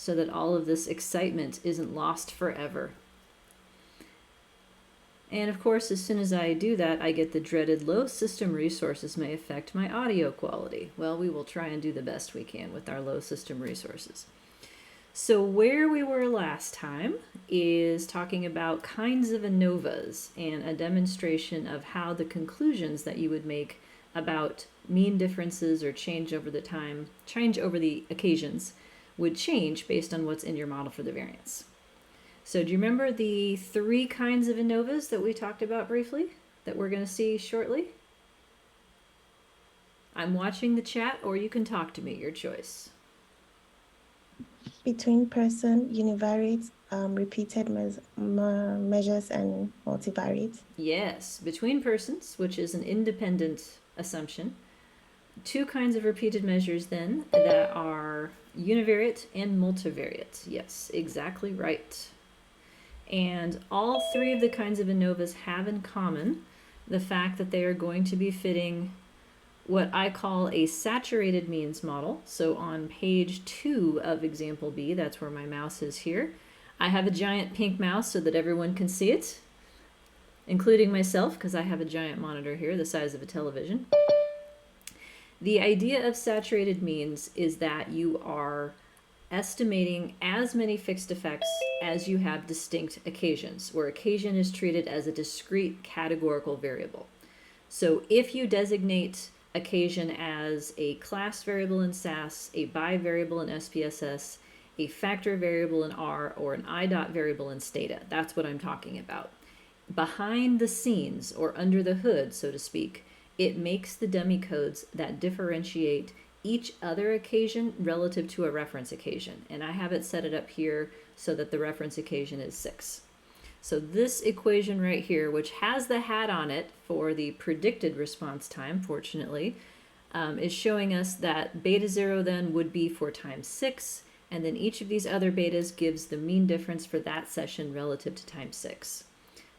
so that all of this excitement isn't lost forever. And of course, as soon as I do that, I get the dreaded low system resources may affect my audio quality. Well, we will try and do the best we can with our low system resources. So where we were last time is talking about kinds of ANOVAs and a demonstration of how the conclusions that you would make about mean differences or change over the occasions would change based on what's in your model for the variance. So do you remember the 3 kinds of ANOVAs that we talked about briefly that we're going to see shortly? I'm watching the chat, or you can talk to me, your choice. Between person, univariate, repeated measures, and multivariate. Yes, between persons, which is an independent assumption. 2 kinds of repeated measures then that are univariate and multivariate. Yes, exactly right. And all 3 of the kinds of ANOVAs have in common the fact that they are going to be fitting what I call a saturated means model. So on page 2 of example B, that's where my mouse is here, I have a giant pink mouse so that everyone can see it, including myself, because I have a giant monitor here the size of a television. The idea of saturated means is that you are estimating as many fixed effects as you have distinct occasions, where occasion is treated as a discrete categorical variable. So if you designate occasion as a class variable in SAS, a bivariable in SPSS, a factor variable in R, or an IDOT variable in Stata, that's what I'm talking about. Behind the scenes, or under the hood, so to speak, it makes the dummy codes that differentiate each other occasion relative to a reference occasion. And I have it set it up here so that the reference occasion is 6. So this equation right here, which has the hat on it for the predicted response time, fortunately, is showing us that beta 0 then would be for time 6, and then each of these other betas gives the mean difference for that session relative to time 6.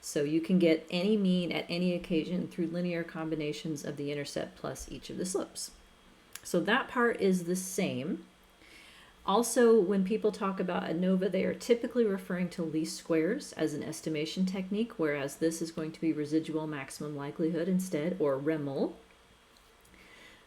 So you can get any mean at any occasion through linear combinations of the intercept plus each of the slopes. So that part is the same. Also, when people talk about ANOVA, they are typically referring to least squares as an estimation technique, whereas this is going to be residual maximum likelihood instead, or REML.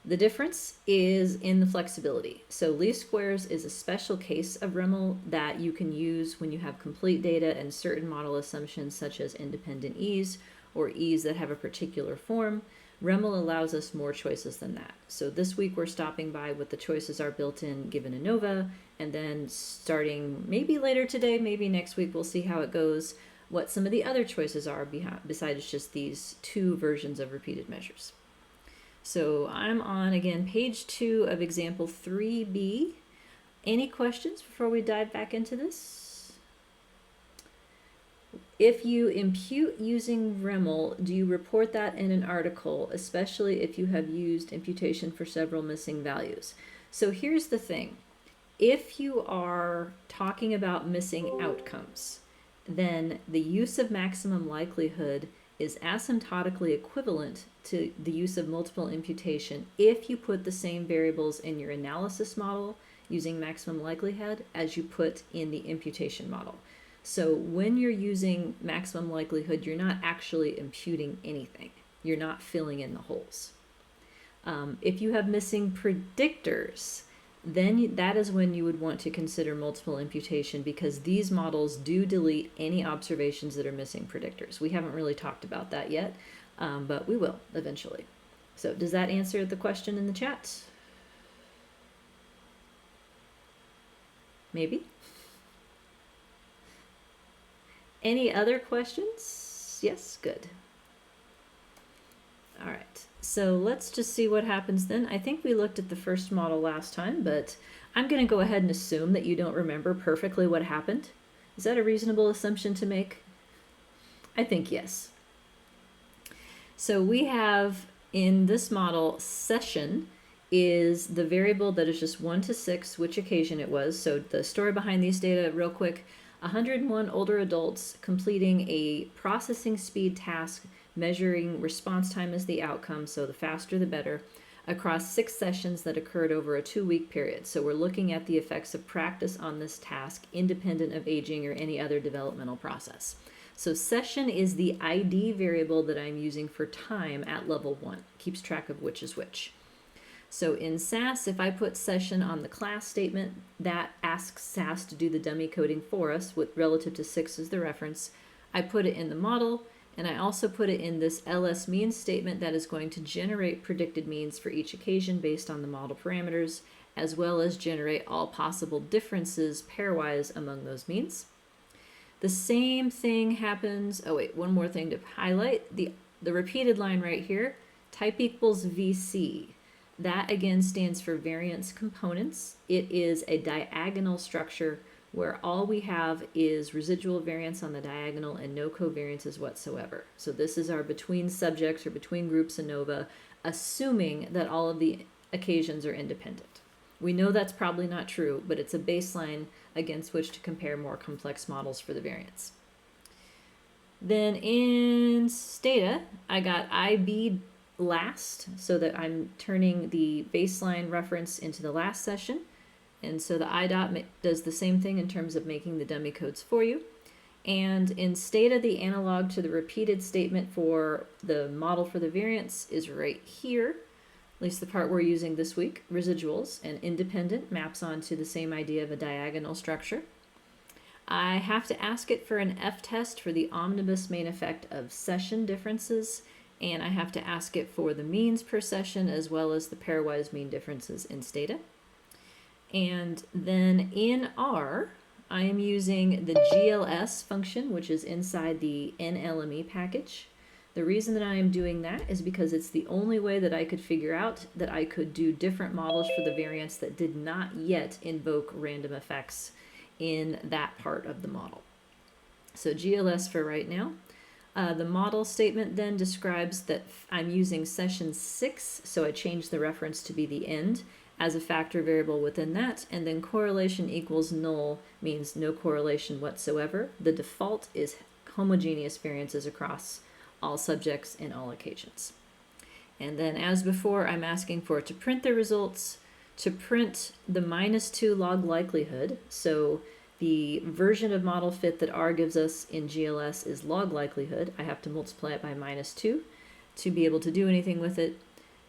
The difference is in the flexibility. So least squares is a special case of REML that you can use when you have complete data and certain model assumptions such as independent ease or ease that have a particular form. REML allows us more choices than that. So this week we're stopping by what the choices are built in given ANOVA, and then starting maybe later today, maybe next week, we'll see how it goes, what some of the other choices are besides just these 2 versions of repeated measures. So I'm on, again, page 2 of example 3B. Any questions before we dive back into this? If you impute using REML, do you report that in an article, especially if you have used imputation for several missing values? So here's the thing. If you are talking about missing outcomes, then the use of maximum likelihood is asymptotically equivalent to the use of multiple imputation if you put the same variables in your analysis model using maximum likelihood as you put in the imputation model. So when you're using maximum likelihood, you're not actually imputing anything. You're not filling in the holes. If you have missing predictors, then that is when you would want to consider multiple imputation, because these models do delete any observations that are missing predictors. We haven't really talked about that yet, but we will eventually. So does that answer the question in the chat? Maybe? Any other questions? Yes, good. All right, so let's just see what happens then. I think we looked at the first model last time, but I'm going to go ahead and assume that you don't remember perfectly what happened. Is that a reasonable assumption to make? I think yes. So we have in this model, session is the variable that is just 1 to 6, which occasion it was. So the story behind these data, real quick, 101 older adults completing a processing speed task measuring response time as the outcome, so the faster the better, across 6 sessions that occurred over a 2-week period. So we're looking at the effects of practice on this task independent of aging or any other developmental process. So session is the ID variable that I'm using for time at level 1. Keeps track of which is which. So in SAS, if I put session on the class statement, that asks SAS to do the dummy coding for us with relative to 6 as the reference. I put it in the model, and I also put it in this ls means statement that is going to generate predicted means for each occasion based on the model parameters, as well as generate all possible differences pairwise among those means. The same thing happens, oh wait, one more thing to highlight, the repeated line right here, type equals VC. That again stands for variance components. It is a diagonal structure where all we have is residual variance on the diagonal and no covariances whatsoever. So this is our between subjects or between groups ANOVA, assuming that all of the occasions are independent. We know that's probably not true, but it's a baseline against which to compare more complex models for the variance. Then in Stata, I got IB last, so that I'm turning the baseline reference into the last session. And so the IDOT does the same thing in terms of making the dummy codes for you. And in Stata, the analog to the repeated statement for the model for the variance is right here, at least the part we're using this week, residuals, and independent maps onto the same idea of a diagonal structure. I have to ask it for an F-test for the omnibus main effect of session differences, and I have to ask it for the means per session as well as the pairwise mean differences in Stata. And then in R, I am using the GLS function, which is inside the NLME package. The reason that I am doing that is because it's the only way that I could figure out that I could do different models for the variance that did not yet invoke random effects in that part of the model. So GLS for right now. The model statement then describes that I'm using session 6, so I changed the reference to be the end as a factor variable within that, and then correlation equals null means no correlation whatsoever. The default is homogeneous variances across all subjects in all occasions. And then as before, I'm asking for it to print the results, to print the -2 log likelihood. So the version of model fit that R gives us in GLS is log likelihood. I have to multiply it by -2 to be able to do anything with it.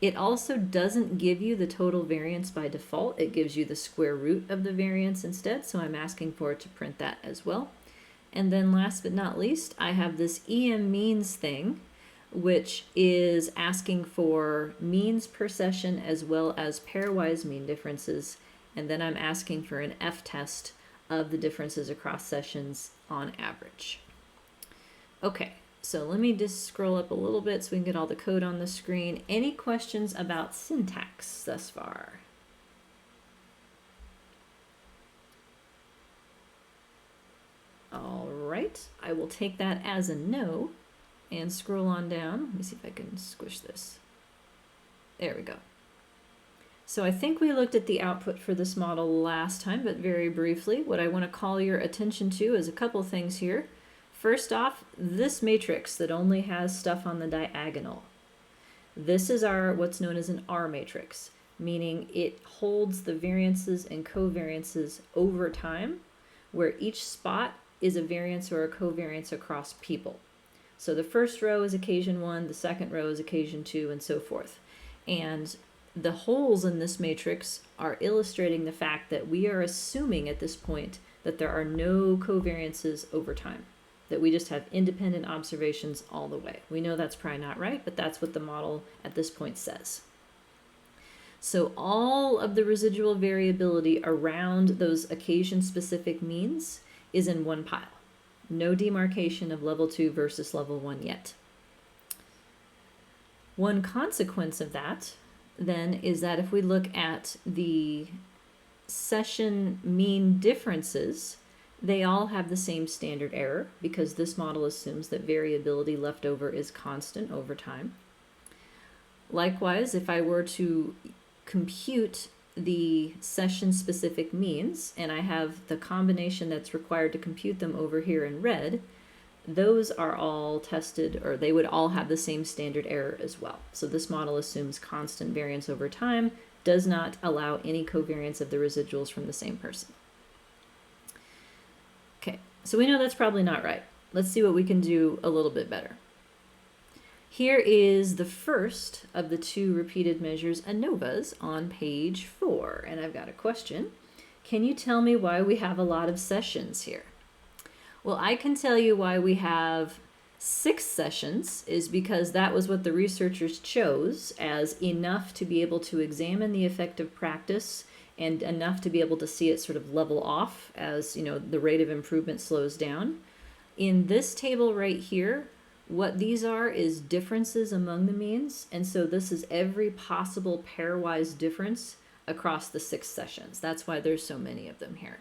It also doesn't give you the total variance by default. It gives you the square root of the variance instead, so I'm asking for it to print that as well. And then last but not least, I have this EM means thing, which is asking for means per session as well as pairwise mean differences. And then I'm asking for an F-test of the differences across sessions on average. Okay, so let me just scroll up a little bit so we can get all the code on the screen. Any questions about syntax thus far? All right, I will take that as a no and scroll on down. Let me see if I can squish this. There we go. So I think we looked at the output for this model last time, but very briefly, what I want to call your attention to is a couple things here. First off, this matrix that only has stuff on the diagonal. This is our what's known as an R matrix, meaning it holds the variances and covariances over time, where each spot is a variance or a covariance across people. So the first row is occasion 1, the second row is occasion 2, and so forth. And the holes in this matrix are illustrating the fact that we are assuming at this point that there are no covariances over time, that we just have independent observations all the way. We know that's probably not right, but that's what the model at this point says. So all of the residual variability around those occasion-specific means is in one pile. No demarcation of level 2 versus level 1 yet. One consequence of that then is that if we look at the session mean differences, they all have the same standard error because this model assumes that variability left over is constant over time. Likewise, if I were to compute the session-specific means, and I have the combination that's required to compute them over here in red, those are all tested, or they would all have the same standard error as well. So this model assumes constant variance over time, does not allow any covariance of the residuals from the same person. Okay, so we know that's probably not right. Let's see what we can do a little bit better. Here is the first of the two repeated measures ANOVAs on page 4, and I've got a question. Can you tell me why we have a lot of sessions here? Well, I can tell you why we have 6 sessions is because that was what the researchers chose as enough to be able to examine the effect of practice and enough to be able to see it sort of level off as, you know, the rate of improvement slows down. In this table right here, what these are is differences among the means, and so this is every possible pairwise difference across the 6 sessions. That's why there's so many of them here.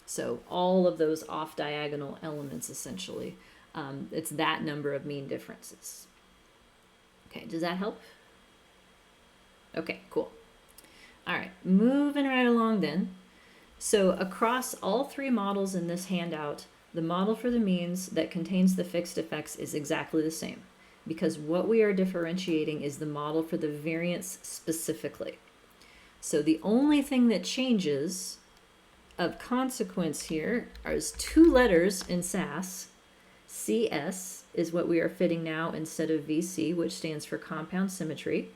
So all of those off-diagonal elements, essentially, it's that number of mean differences. Okay, does that help? Okay, cool. All right, moving right along then. So across all 3 models in this handout, the model for the means that contains the fixed effects is exactly the same, because what we are differentiating is the model for the variance specifically. So the only thing that changes of consequence here is 2 letters in SAS. CS is what we are fitting now instead of VC, which stands for compound symmetry.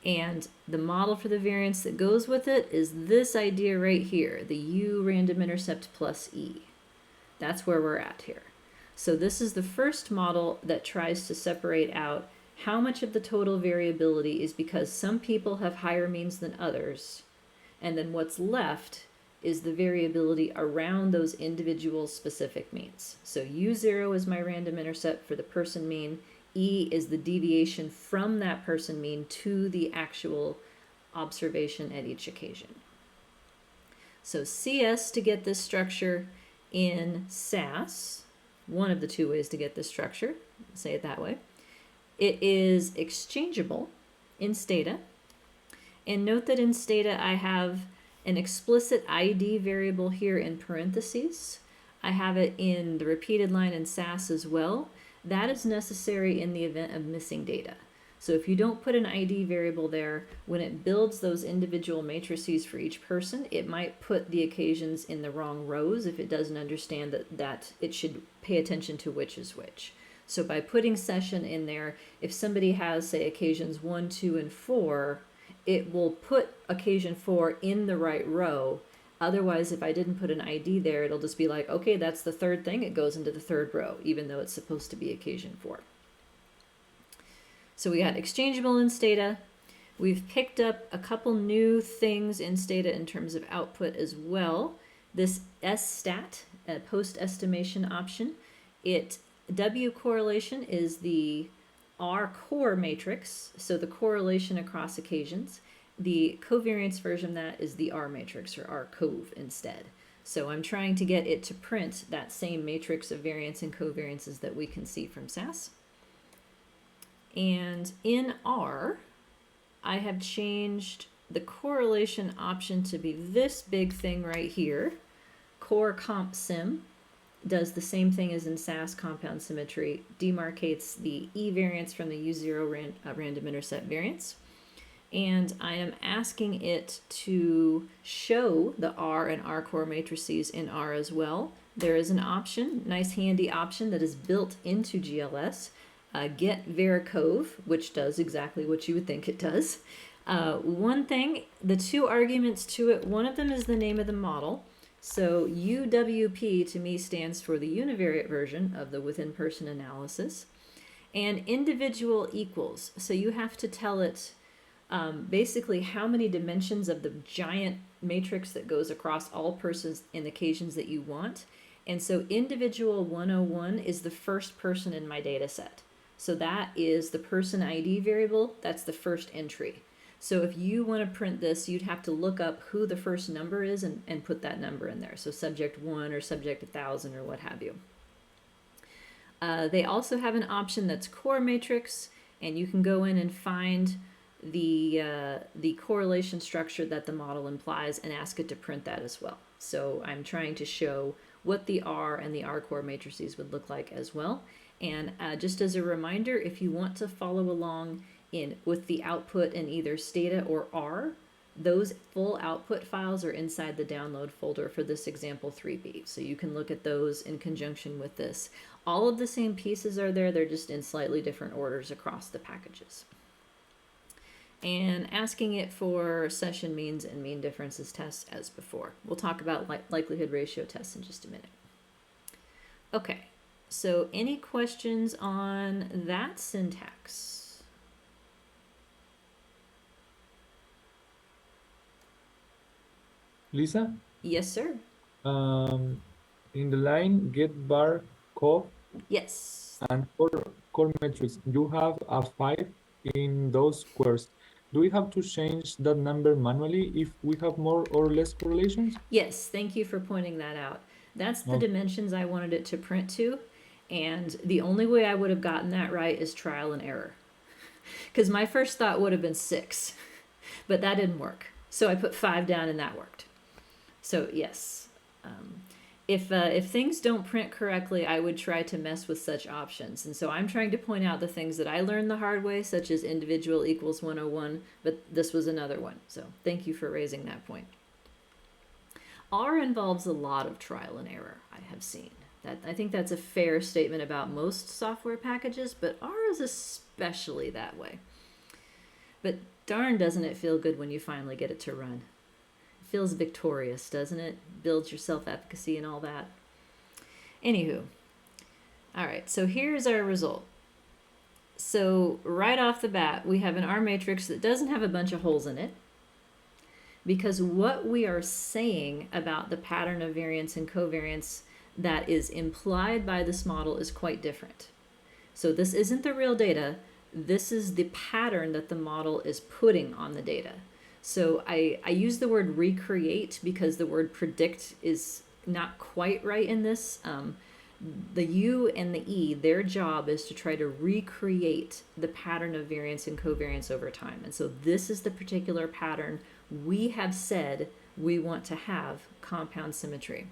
And the model for the variance that goes with it is this idea right here, the U random intercept plus E. That's where we're at here. So this is the first model that tries to separate out how much of the total variability is because some people have higher means than others, and then what's left is the variability around those individual specific means. So U0 is my random intercept for the person mean. E is the deviation from that person mean to the actual observation at each occasion. So CS to get this structure in SAS, one of the 2 ways to get this structure, say it that way. It is exchangeable in Stata. And note that in Stata I have an explicit ID variable here in parentheses. I have it in the repeated line in SAS as well. That is necessary in the event of missing data. So if you don't put an ID variable there, when it builds those individual matrices for each person, it might put the occasions in the wrong rows if it doesn't understand that it should pay attention to which is which. So by putting session in there, if somebody has, say, occasions 1, 2, and 4, it will put occasion 4 in the right row. Otherwise, if I didn't put an ID there, it'll just be like, okay, that's the 3rd thing. It goes into the 3rd row, even though it's supposed to be occasion 4. So we got exchangeable in Stata. We've picked up a couple new things in Stata in terms of output as well. This SStat, a post-estimation option, W correlation is the R core matrix, so the correlation across occasions. The covariance version of that is the R matrix, or R cov instead. So I'm trying to get it to print that same matrix of variance and covariances that we can see from SAS. And in R, I have changed the correlation option to be this big thing right here. Core comp sim does the same thing as in SAS compound symmetry, demarcates the E variance from the U0 random intercept variance. And I am asking it to show the R and R core matrices in R as well. There is an option, nice handy option that is built into GLS, get varicove, which does exactly what you would think it does. One thing, the 2 arguments to it, one of them is the name of the model. So UWP to me stands for the univariate version of the within person analysis. And individual equals, so you have to tell it basically how many dimensions of the giant matrix that goes across all persons and occasions that you want. And so individual 101 is the first person in my data set. So that is the person ID variable, that's the first entry. So if you want to print this, you'd have to look up who the first number is and put that number in there. So subject 1 or subject 1000 or what have you. They also have an option that's core matrix, and you can go in and find the correlation structure that the model implies and ask it to print that as well. So I'm trying to show what the R and the R core matrices would look like as well. And just as a reminder, if you want to follow along with the output in either Stata or R, those full output files are inside the download folder for this example 3B. So you can look at those in conjunction with this. All of the same pieces are there, they're just in slightly different orders across the packages. And asking it for session means and mean differences tests as before. We'll talk about likelihood ratio tests in just a minute. Okay, so any questions on that syntax? Lisa, Yes, sir. in the line get bar co Yes. and core metrics, you have a 5 in those squares. Do we have to change that number manually if we have more or less correlations? Yes, thank you for pointing that out. That's the dimensions I wanted it to print to, and the only way I would have gotten that right is trial and error. Because my first thought would have been 6, but that didn't work. So I put 5 down and that worked. So yes, if things don't print correctly, I would try to mess with such options. And so I'm trying to point out the things that I learned the hard way, such as individual equals 101, but this was another one. So thank you for raising that point. R involves a lot of trial and error, I have seen. I think that's a fair statement about most software packages, but R is especially that way. But darn, doesn't it feel good when you finally get it to run. It feels victorious, doesn't it? Builds your self-efficacy and all that. Anywho, all right, so here's our result. So right off the bat, we have an R matrix that doesn't have a bunch of holes in it, because what we are saying about the pattern of variance and covariance that is implied by this model is quite different. So this isn't the real data. This is the pattern that the model is putting on the data. So I use the word recreate because the word predict is not quite right in this. The U and the E, their job is to try to recreate the pattern of variance and covariance over time. And so this is the particular pattern we have said we want to have compound symmetry.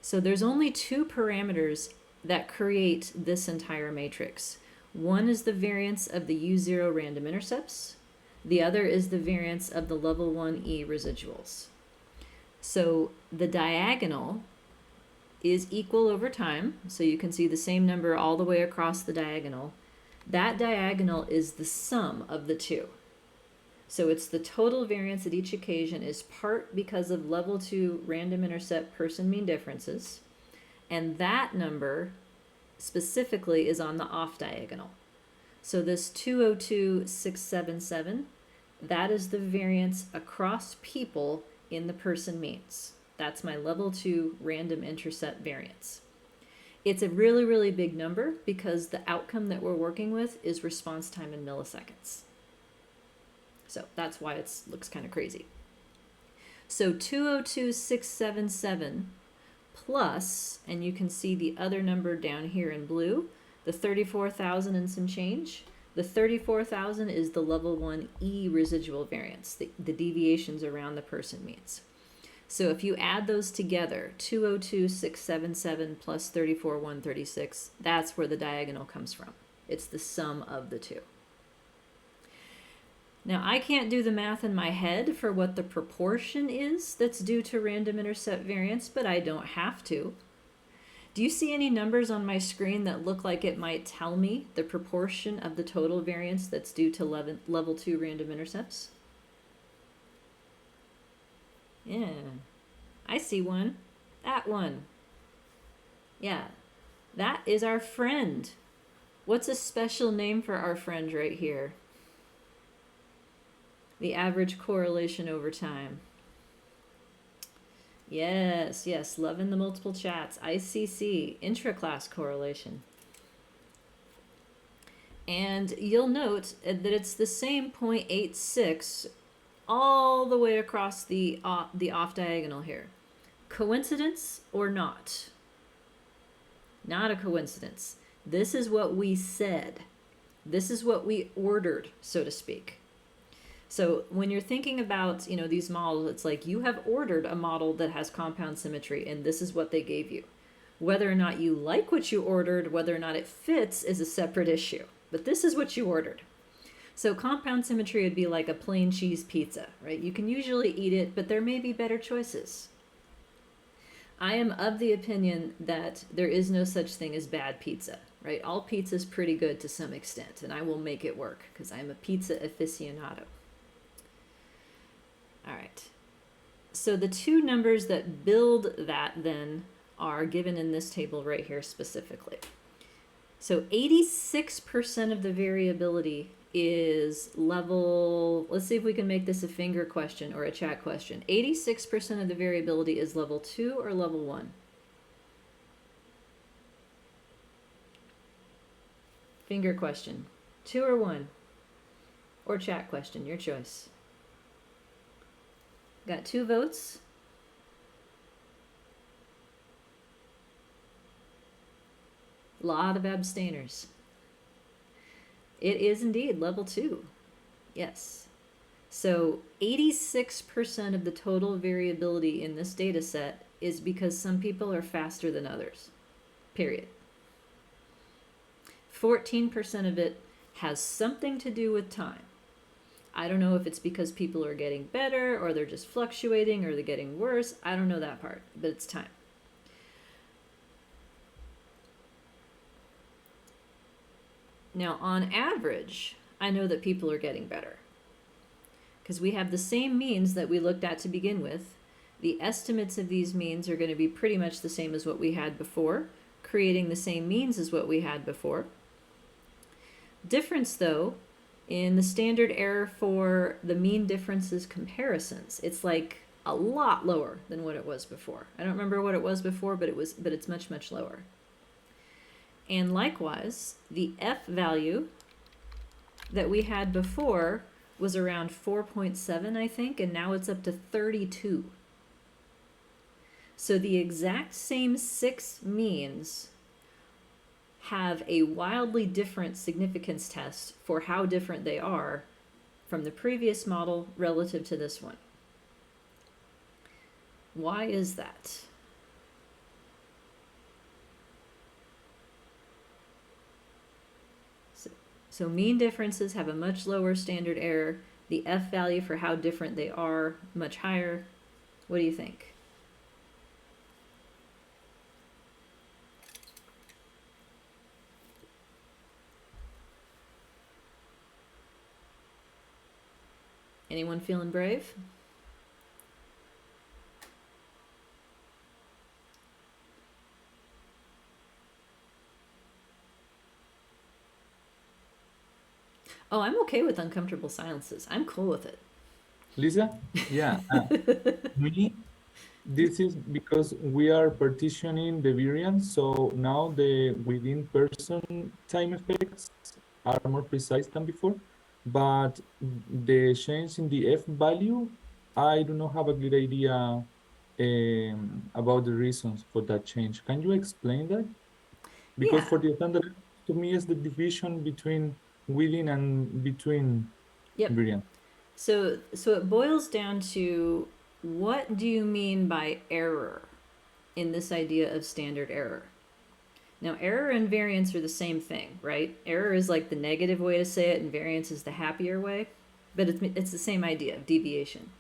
So there's only 2 parameters that create this entire matrix. One is the variance of the U0 random intercepts. The other is the variance of the level 1E residuals. So the diagonal is equal over time. So you can see the same number all the way across the diagonal. That diagonal is the sum of the 2. So it's the total variance at each occasion is part because of level 2 random intercept person mean differences. And that number specifically is on the off diagonal. So this 202,677, that is the variance across people in the person means. That's my level 2 random intercept variance. It's a really, really big number because the outcome that we're working with is response time in milliseconds. So that's why it looks kind of crazy. So 202,677 plus, and you can see the other number down here in blue, the 34,000 and some change. The 34,000 is the level 1E residual variance, the deviations around the person means. So if you add those together, 202,677 plus 34,136, that's where the diagonal comes from. It's the sum of the 2. Now, I can't do the math in my head for what the proportion is that's due to random intercept variance, but I don't have to. Do you see any numbers on my screen that look like it might tell me the proportion of the total variance that's due to level 2 random intercepts? Yeah, I see one. That one. Yeah, that is our friend. What's a special name for our friend right here? The average correlation over time. Yes, yes, loving the multiple chats. ICC, intra-class correlation. And you'll note that it's the same 0.86 all the way across the off diagonal here. Coincidence or not? Not a coincidence. This is what we said. This is what we ordered, so to speak. So when you're thinking about, these models, it's like you have ordered a model that has compound symmetry and this is what they gave you. Whether or not you like what you ordered, whether or not it fits is a separate issue. But this is what you ordered. So compound symmetry would be like a plain cheese pizza, right? You can usually eat it, but there may be better choices. I am of the opinion that there is no such thing as bad pizza, right? All pizza is pretty good to some extent, and I will make it work because I'm a pizza aficionado. All right. So the two numbers that build that then are given in this table right here specifically. So 86% of the variability is level, let's see if we can make this a finger question or a chat question. 86% of the variability is level 2 or level 1? Finger question. 2 or 1? Or chat question, your choice. Got 2 votes. Lot of abstainers. It is indeed level 2. Yes. So 86% of the total variability in this data set is because some people are faster than others. Period. 14% of it has something to do with time. I don't know if it's because people are getting better or they're just fluctuating or they're getting worse. I don't know that part, but it's time. Now, on average, I know that people are getting better because we have the same means that we looked at to begin with. The estimates of these means are going to be pretty much the same as what we had before, creating the same means as what we had before. Difference, though, in the standard error for the mean differences comparisons, it's like a lot lower than what it was before. I don't remember what it was before, but it's much, much lower. And likewise, the F value that we had before was around 4.7, I think, and now it's up to 32. So the exact same 6 means have a wildly different significance test for how different they are from the previous model relative to this one. Why is that? So mean differences have a much lower standard error. The F value for how different they are, much higher. What do you think? Anyone feeling brave? Oh, I'm okay with uncomfortable silences. I'm cool with it. Lisa? Yeah. Me, this is because we are partitioning the variance, so now the within person time effects are more precise than before, but the change in the F value, I do not have a good idea about the reasons for that change. Can you explain that? Because Yeah. for the standard, to me, is the division between within and between Yep. variance. So it boils down to, what do you mean by error in this idea of standard error? Now, error and variance are the same thing, right? Error is like the negative way to say it, and variance is the happier way, but it's the same idea of deviation.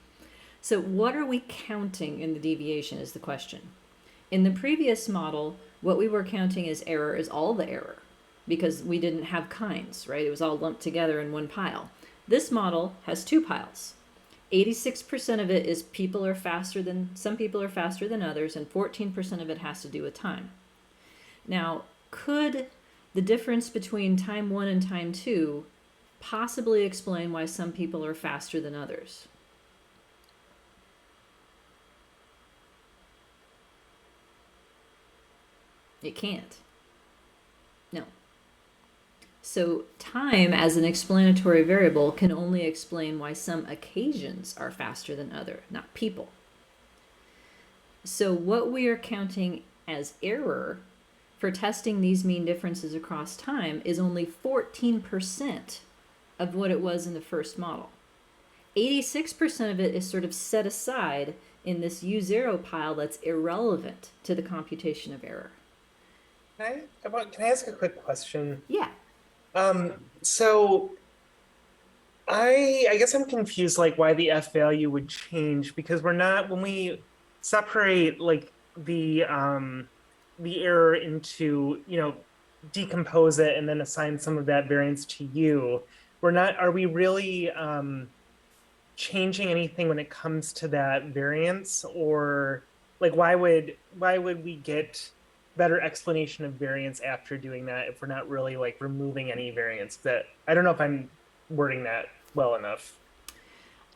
So what are we counting in the deviation is the question. In the previous model, what we were counting as error is all the error, because we didn't have kinds, right? It was all lumped together in one pile. This model has 2 piles. 86% of it is some people are faster than others, and 14% of it has to do with time. Now, could the difference between time 1 and time 2 possibly explain why some people are faster than others? It can't. No. So time as an explanatory variable can only explain why some occasions are faster than others, not people. So what we are counting as error for testing these mean differences across time is only 14% of what it was in the first model. 86% of it is sort of set aside in this U0 pile that's irrelevant to the computation of error. Can I ask a quick question? Yeah. So I guess I'm confused like why the F value would change, because we're not, when we separate like the error into, decompose it and then assign some of that variance to U, are we really changing anything when it comes to that variance? Or like why would we get better explanation of variance after doing that if we're not really like removing any variance? That I don't know if I'm wording that well enough.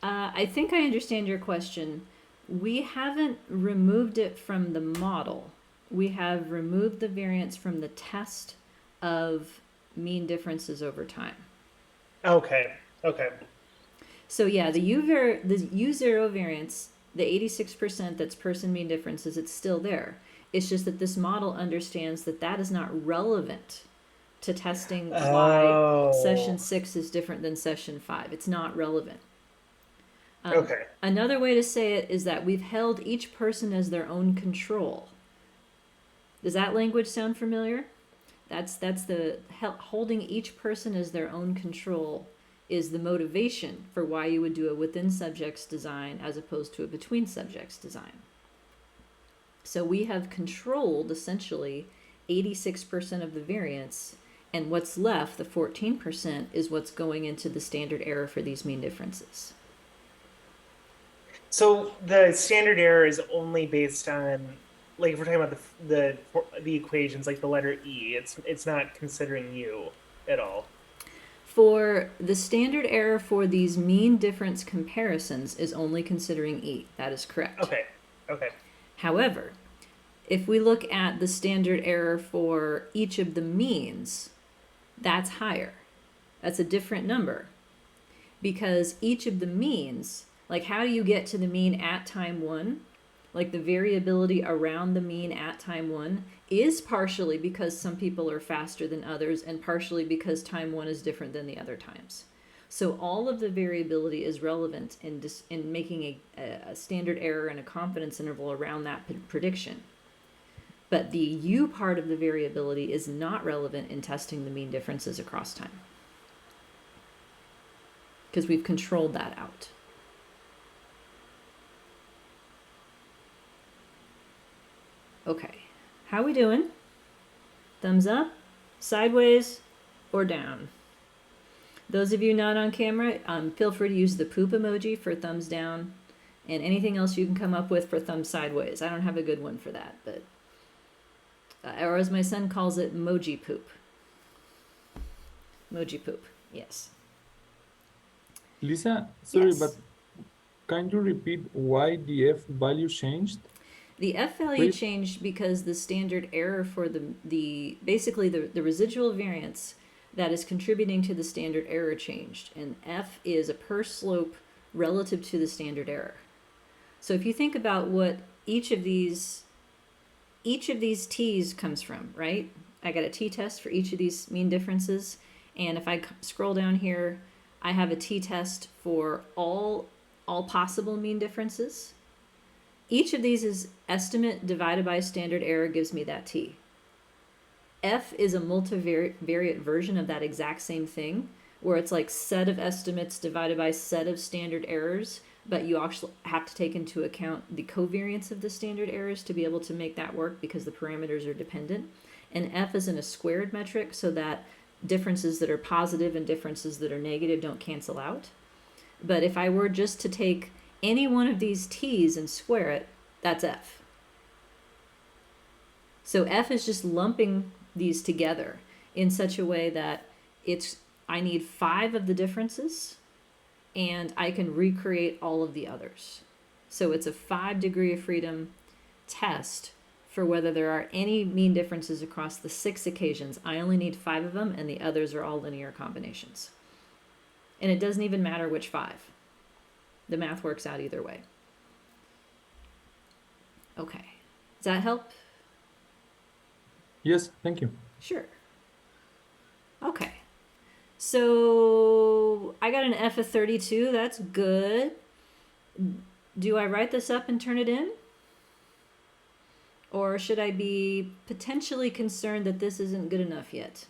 I think I understand your question. We haven't removed it from the model. We have removed the variance from the test of mean differences over time. Okay. So yeah, the U0 variance, the 86% that's person mean differences, it's still there. It's just that this model understands that that is not relevant to testing why session 6 is different than session 5. It's not relevant. Okay. Another way to say it is that we've held each person as their own control. Does that language sound familiar? That's the holding each person as their own control is the motivation for why you would do a within subjects design as opposed to a between subjects design. So we have controlled essentially 86% of the variance, and what's left, the 14%, is what's going into the standard error for these mean differences. So the standard error is only based on, like, if we're talking about the equations, like the letter E, it's not considering U at all. For the standard error for these mean difference comparisons is only considering E. That is correct. Okay. However, if we look at the standard error for each of the means, that's higher. That's a different number. Because each of the means, like how do you get to the mean at time 1? Like the variability around the mean at time 1 is partially because some people are faster than others and partially because time 1 is different than the other times. So all of the variability is relevant in making a standard error and a confidence interval around that prediction. But the U part of the variability is not relevant in testing the mean differences across time. Because we've controlled that out. Okay, how we doing? Thumbs up, sideways, or down? Those of you not on camera, feel free to use the poop emoji for thumbs down, and anything else you can come up with for thumbs sideways. I don't have a good one for that, but or as my son calls it, moji poop. Moji poop, yes. Lisa, sorry, Yes. but can you repeat why the F value changed? The F value Please. changed because the standard error for basically the residual variance that is contributing to the standard error changed, and F is a per slope relative to the standard error. So if you think about what each of these T's comes from, right? I got a T-test for each of these mean differences, and if I scroll down here, I have a T-test for all possible mean differences. Each of these is estimate divided by standard error gives me that T. F is a multivariate version of that exact same thing, where it's like set of estimates divided by set of standard errors, but you actually have to take into account the covariance of the standard errors to be able to make that work because the parameters are dependent. And F is in a squared metric so that differences that are positive and differences that are negative don't cancel out. But if I were just to take any one of these T's and square it, that's F. So F is just lumping these together in such a way that I need 5 of the differences and I can recreate all of the others. So it's a 5 degree of freedom test for whether there are any mean differences across the 6 occasions. I only need 5 of them and the others are all linear combinations. And it doesn't even matter which 5. The math works out either way. Okay. Does that help? Yes, thank you. Sure. Okay. So I got an F of 32. That's good. Do I write this up and turn it in? Or should I be potentially concerned that this isn't good enough yet?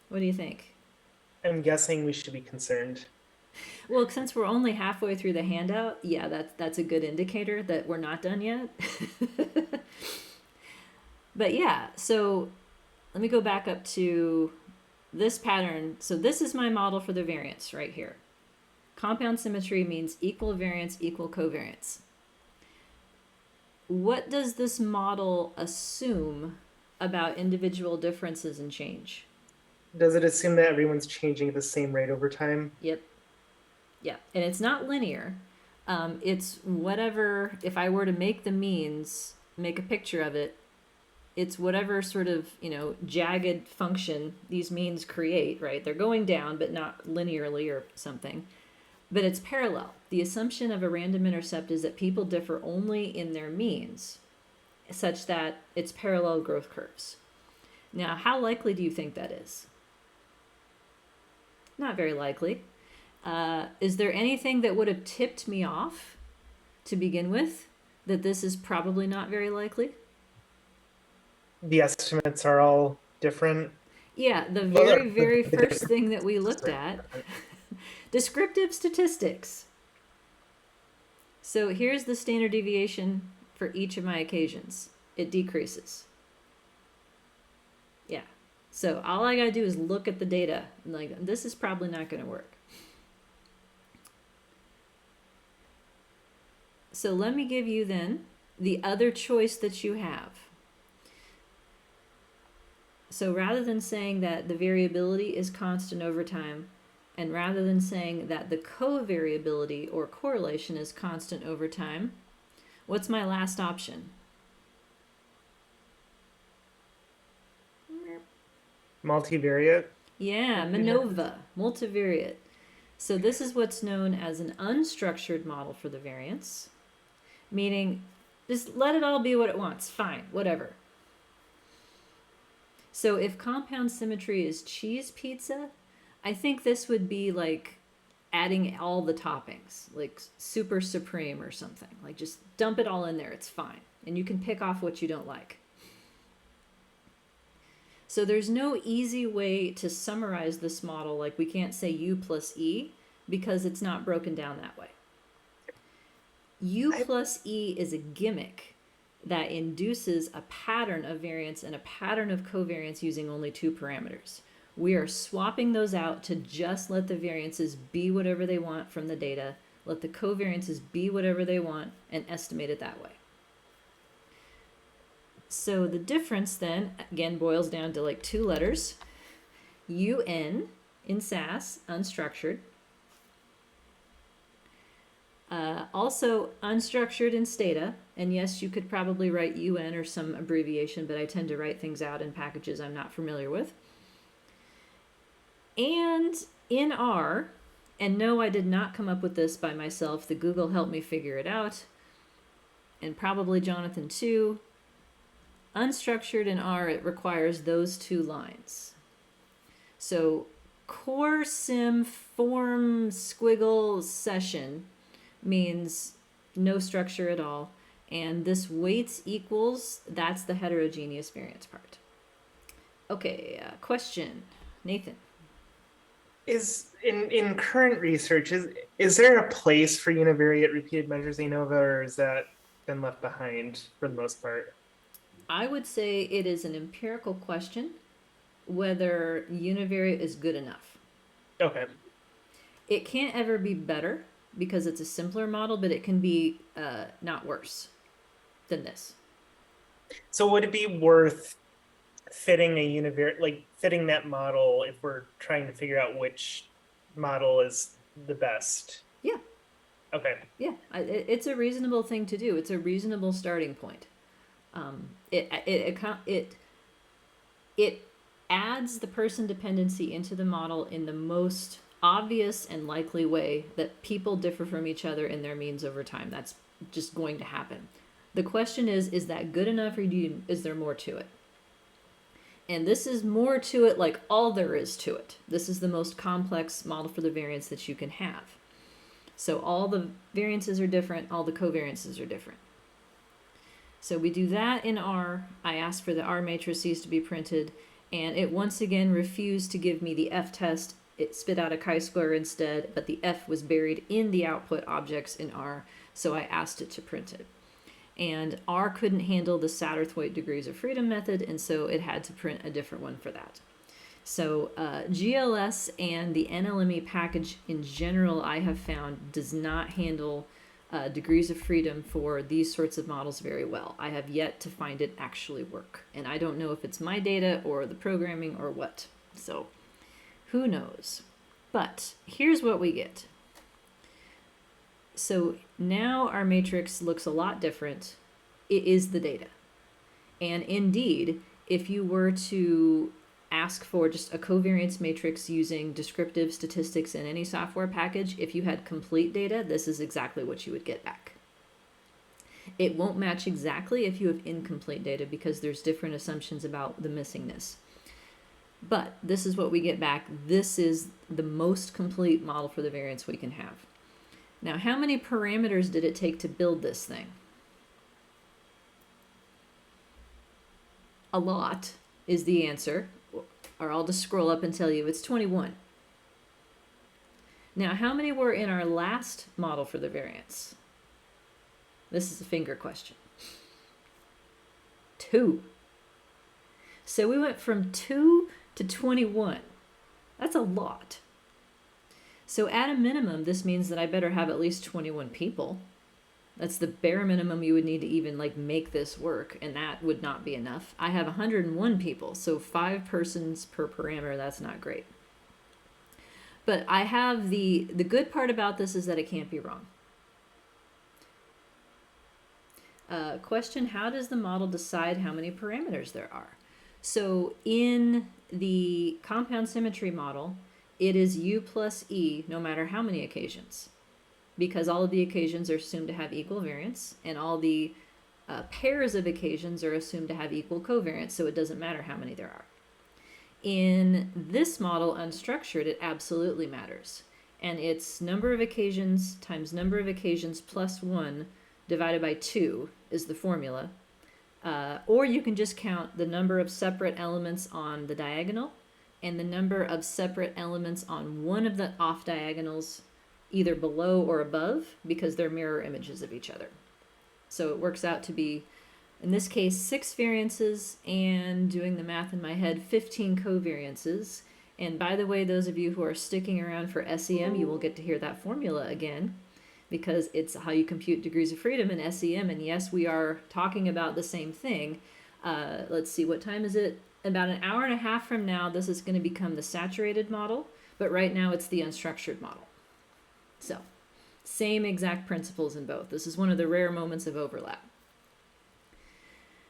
What do you think? I'm guessing we should be concerned. Well, since we're only halfway through the handout, yeah, that's a good indicator that we're not done yet. But yeah, so let me go back up to this pattern. So this is my model for the variance right here. Compound symmetry means equal variance, equal covariance. What does this model assume about individual differences and change? Does it assume that everyone's changing at the same rate over time? Yep. Yeah, and it's not linear. It's whatever, if I were to make the means, make a picture of it, it's whatever sort of, jagged function these means create, right? They're going down, but not linearly or something. But it's parallel. The assumption of a random intercept is that people differ only in their means, such that it's parallel growth curves. Now, how likely do you think that is? Not very likely. Is there anything that would have tipped me off to begin with that this is probably not very likely? The estimates are all different. Yeah, the Well, very, the- very the first thing that we looked at, descriptive statistics. So here's the standard deviation for each of my occasions. It decreases. Yeah. So all I gotta do is look at the data. And like, this is probably not gonna work. So let me give you then the other choice that you have. So rather than saying that the variability is constant over time, and rather than saying that the covariability or correlation is constant over time, what's my last option? Multivariate. Yeah, MANOVA, multivariate. So this is what's known as an unstructured model for the variance, meaning just let it all be what it wants. Fine, whatever. So if compound symmetry is cheese pizza, I think this would be like adding all the toppings, like super supreme or something. Like just dump it all in there, it's fine. And you can pick off what you don't like. So there's no easy way to summarize this model, like we can't say U plus E because it's not broken down that way. U plus E is a gimmick that induces a pattern of variance and a pattern of covariance using only two parameters. We are swapping those out to just let the variances be whatever they want from the data, let the covariances be whatever they want, and estimate it that way. So the difference then, again, boils down to like two letters. UN in SAS, unstructured. Also unstructured in Stata, and yes, you could probably write UN or some abbreviation, but I tend to write things out in packages I'm not familiar with. And in R, and no, I did not come up with this by myself. The Google helped me figure it out, and probably Jonathan too. Unstructured in R, it requires those two lines. So core sim form squiggle session means no structure at all. And this weights equals, that's the heterogeneous variance part. Okay, question, Nathan. Is in current research, is there a place for univariate repeated measures ANOVA, or has that been left behind for the most part? I would say it is an empirical question whether univariate is good enough. Okay. It can't ever be better because it's a simpler model, but it can be not worse than this. So would it be worth fitting a univariate, like fitting that model if we're trying to figure out which model is the best? Yeah. Okay. Yeah, it's a reasonable thing to do. It's a reasonable starting point. It adds the person dependency into the model in the most obvious and likely way that people differ from each other in their means over time. That's just going to happen. The question is that good enough, or is there more to it? And this is more to it, like all there is to it. This is the most complex model for the variance that you can have. So all the variances are different, all the covariances are different. So we do that in R. I asked for the R matrices to be printed, and it once again refused to give me the F test. It spit out a chi-square instead, but the F was buried in the output objects in R, so I asked it to print it. And R couldn't handle the Satterthwaite degrees of freedom method, and so it had to print a different one for that. So GLS and the NLME package in general, I have found, does not handle degrees of freedom for these sorts of models very well. I have yet to find it actually work. And I don't know if it's my data or the programming or what. So who knows? But here's what we get. So now our matrix looks a lot different. It is the data. And indeed, if you were to ask for just a covariance matrix using descriptive statistics in any software package, if you had complete data, this is exactly what you would get back. It won't match exactly if you have incomplete data because there's different assumptions about the missingness. But this is what we get back. This is the most complete model for the variance we can have. Now, how many parameters did it take to build this thing? A lot is the answer, or I'll just scroll up and tell you it's 21. Now, how many were in our last model for the variance? This is a finger question. 2. So we went from 2 to 21. That's a lot. So at a minimum, this means that I better have at least 21 people. That's the bare minimum you would need to even like make this work, and that would not be enough. I have 101 people, so 5 persons per parameter. That's not great. But I have the good part about this is that it can't be wrong. Question, how does the model decide how many parameters there are? So in the compound symmetry model, it is U plus E no matter how many occasions, because all of the occasions are assumed to have equal variance, and all the pairs of occasions are assumed to have equal covariance, so it doesn't matter how many there are. In this model, unstructured, it absolutely matters. And it's number of occasions times number of occasions plus 1 divided by 2 is the formula. Or you can just count the number of separate elements on the diagonal and the number of separate elements on one of the off diagonals, either below or above, because they're mirror images of each other. So it works out to be, in this case, 6 variances, and doing the math in my head, 15 covariances. And by the way, those of you who are sticking around for SEM, you will get to hear that formula again, because it's how you compute degrees of freedom in SEM. And yes, we are talking about the same thing. Let's see, what time is it? About an hour and a half from now, this is going to become the saturated model, but right now it's the unstructured model. So, same exact principles in both. This is one of the rare moments of overlap.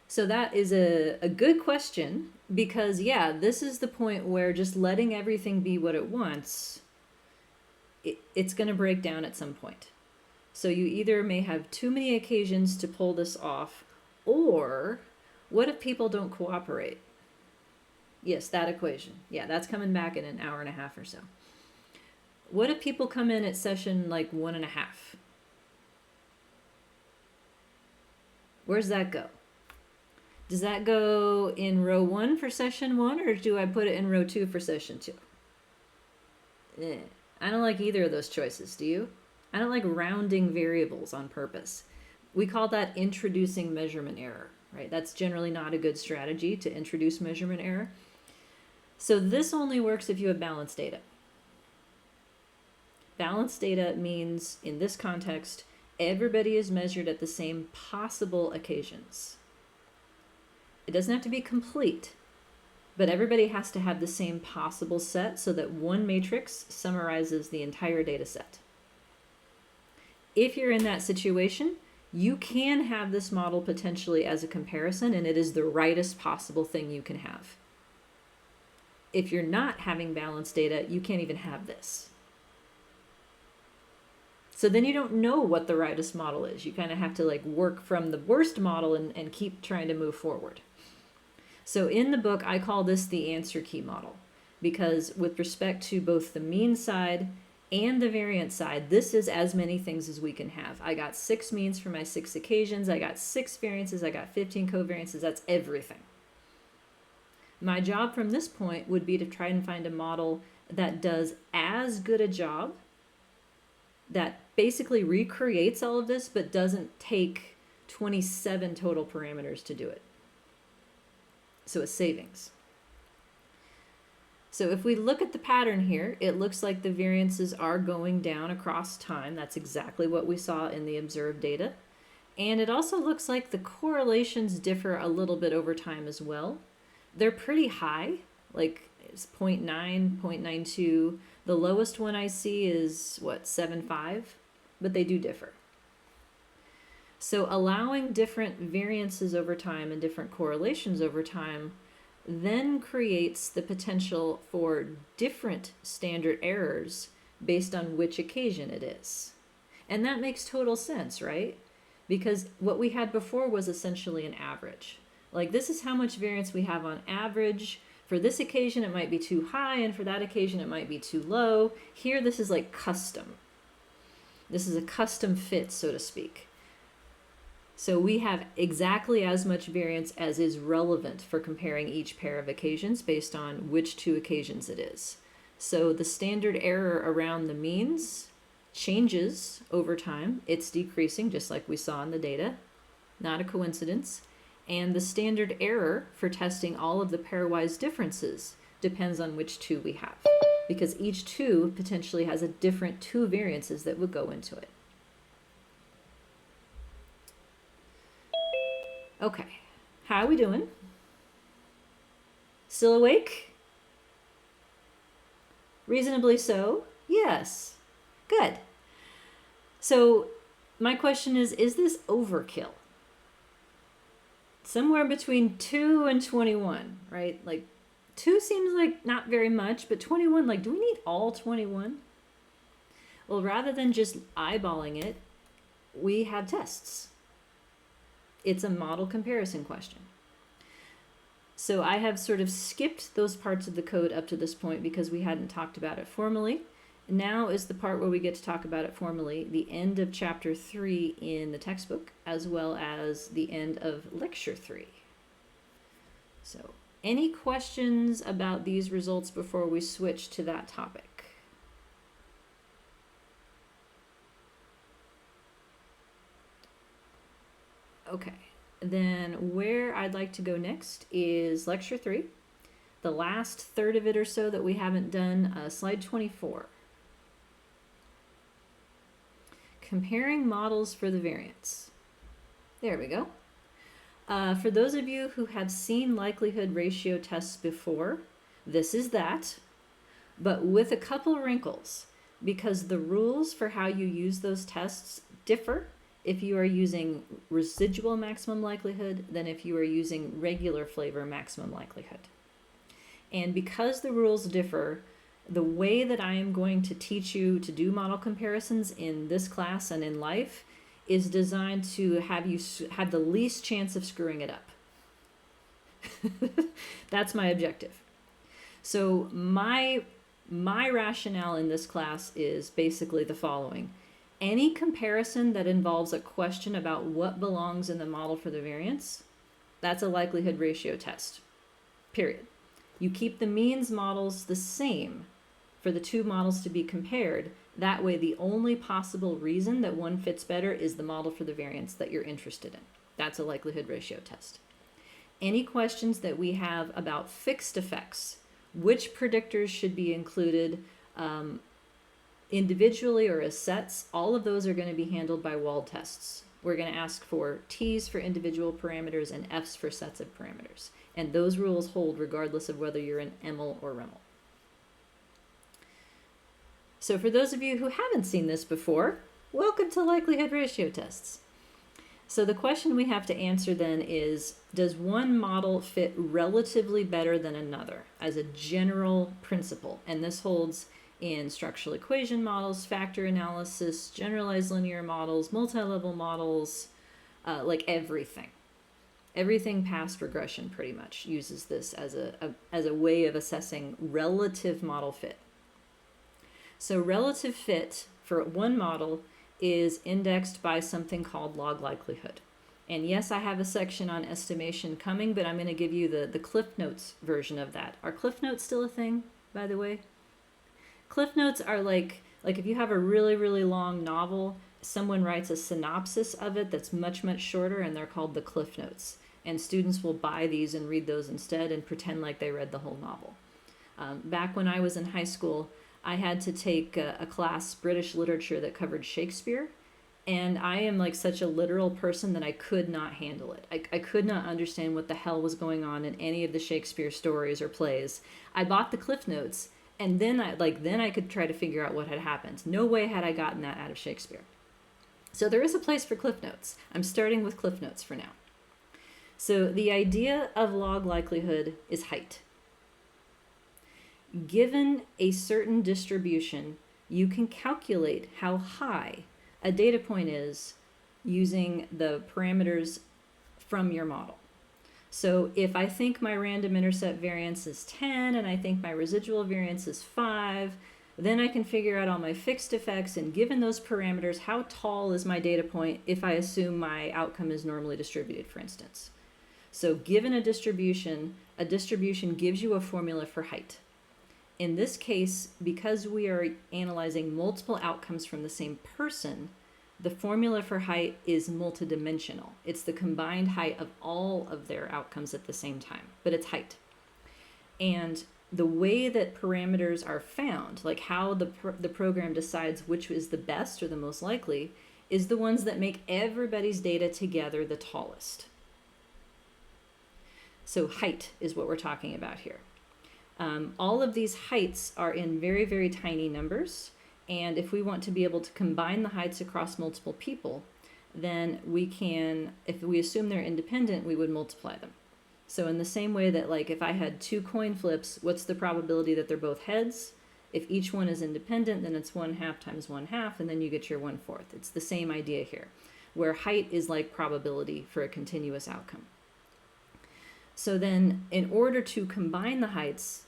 So that is a good question, because yeah, this is the point where just letting everything be what it wants, it's going to break down at some point. So you either may have too many occasions to pull this off, or what if people don't cooperate? Yes, that equation. Yeah, that's coming back in an hour and a half or so. What if people come in at session like 1.5? Where's that go? Does that go in row 1 for session 1, or do I put it in row 2 for session 2? I don't like either of those choices, do you? I don't like rounding variables on purpose. We call that introducing measurement error, right? That's generally not a good strategy to introduce measurement error. So this only works if you have balanced data. Balanced data means, in this context, everybody is measured at the same possible occasions. It doesn't have to be complete, but everybody has to have the same possible set so that one matrix summarizes the entire data set. If you're in that situation, you can have this model potentially as a comparison, and it is the rightest possible thing you can have. If you're not having balanced data, you can't even have this. So then you don't know what the rightest model is. You kind of have to like work from the worst model and keep trying to move forward. So in the book, I call this the answer key model because with respect to both the mean side and the variance side, this is as many things as we can have. I got 6 means for my 6 occasions. I got 6 variances. I got 15 covariances. That's everything. My job from this point would be to try and find a model that does as good a job, that basically recreates all of this, but doesn't take 27 total parameters to do it. So a savings. So if we look at the pattern here, it looks like the variances are going down across time. That's exactly what we saw in the observed data. And it also looks like the correlations differ a little bit over time as well. They're pretty high, like it's 0.9, 0.92. The lowest one I see is, what, 7.5? But they do differ. So allowing different variances over time and different correlations over time then creates the potential for different standard errors based on which occasion it is. And that makes total sense, right? Because what we had before was essentially an average. Like, this is how much variance we have on average. For this occasion, it might be too high, and for that occasion, it might be too low. Here, this is like custom. This is a custom fit, so to speak. So we have exactly as much variance as is relevant for comparing each pair of occasions based on which 2 occasions it is. So the standard error around the means changes over time. It's decreasing, just like we saw in the data. Not a coincidence. And the standard error for testing all of the pairwise differences depends on which 2 we have, because each 2 potentially has a different 2 variances that would go into it. Okay, how are we doing? Still awake? Reasonably so? Yes. Good. So my question is this overkill? Somewhere between 2 and 21, right? Like 2 seems like not very much, but 21, like, do we need all 21? Well, rather than just eyeballing it, we have tests. It's a model comparison question. So I have sort of skipped those parts of the code up to this point because we hadn't talked about it formally. Now is the part where we get to talk about it formally, the end of chapter 3 in the textbook, as well as the end of lecture 3. So, any questions about these results before we switch to that topic? Okay, then where I'd like to go next is lecture 3, the last third of it or so that we haven't done, slide 24. Comparing models for the variance. There we go. For those of you who have seen likelihood ratio tests before, this is that, but with a couple wrinkles, because the rules for how you use those tests differ if you are using residual maximum likelihood than if you are using regular flavor maximum likelihood. And because the rules differ, the way that I am going to teach you to do model comparisons in this class and in life is designed to have you have the least chance of screwing it up. That's my objective. So my rationale in this class is basically the following. Any comparison that involves a question about what belongs in the model for the variance, that's a likelihood ratio test, period. You keep the means models the same for the 2 models to be compared. That way, the only possible reason that one fits better is the model for the variance that you're interested in. That's a likelihood ratio test. Any questions that we have about fixed effects, which predictors should be included individually or as sets, all of those are going to be handled by Wald tests. We're going to ask for T's for individual parameters and F's for sets of parameters. And those rules hold regardless of whether you're in EML or REML. So for those of you who haven't seen this before, welcome to likelihood ratio tests. So the question we have to answer then is, does one model fit relatively better than another as a general principle? And this holds in structural equation models, factor analysis, generalized linear models, multi-level models, like everything. Everything past regression pretty much uses this as a way of assessing relative model fit. So relative fit for one model is indexed by something called log likelihood. And yes, I have a section on estimation coming, but I'm going to give you the Cliff Notes version of that. Are Cliff Notes still a thing, by the way? Cliff Notes are like if you have a really, really long novel, someone writes a synopsis of it that's much, much shorter, and they're called the Cliff Notes. And students will buy these and read those instead and pretend like they read the whole novel. Back when I was in high school, I had to take a class, British literature, that covered Shakespeare. And I am like such a literal person that I could not handle it. I could not understand what the hell was going on in any of the Shakespeare stories or plays. I bought the Cliff Notes, and then I could try to figure out what had happened. No way had I gotten that out of Shakespeare. So there is a place for Cliff Notes. I'm starting with Cliff Notes for now. So the idea of log likelihood is height. Given a certain distribution, you can calculate how high a data point is using the parameters from your model. So if I think my random intercept variance is 10 and I think my residual variance is 5, then I can figure out all my fixed effects, and given those parameters, how tall is my data point if I assume my outcome is normally distributed, for instance. So given a distribution gives you a formula for height. In this case, because we are analyzing multiple outcomes from the same person, the formula for height is multidimensional. It's the combined height of all of their outcomes at the same time, but it's height. And the way that parameters are found, like how the program decides which is the best or the most likely, is the ones that make everybody's data together the tallest. So height is what we're talking about here. All of these heights are in very, very tiny numbers. And if we want to be able to combine the heights across multiple people, then we can, if we assume they're independent, we would multiply them. So in the same way that, like, if I had 2 coin flips, what's the probability that they're both heads? If each one is independent, then it's 1/2 times 1/2, and then you get your 1/4. It's the same idea here, where height is like probability for a continuous outcome. So then, in order to combine the heights,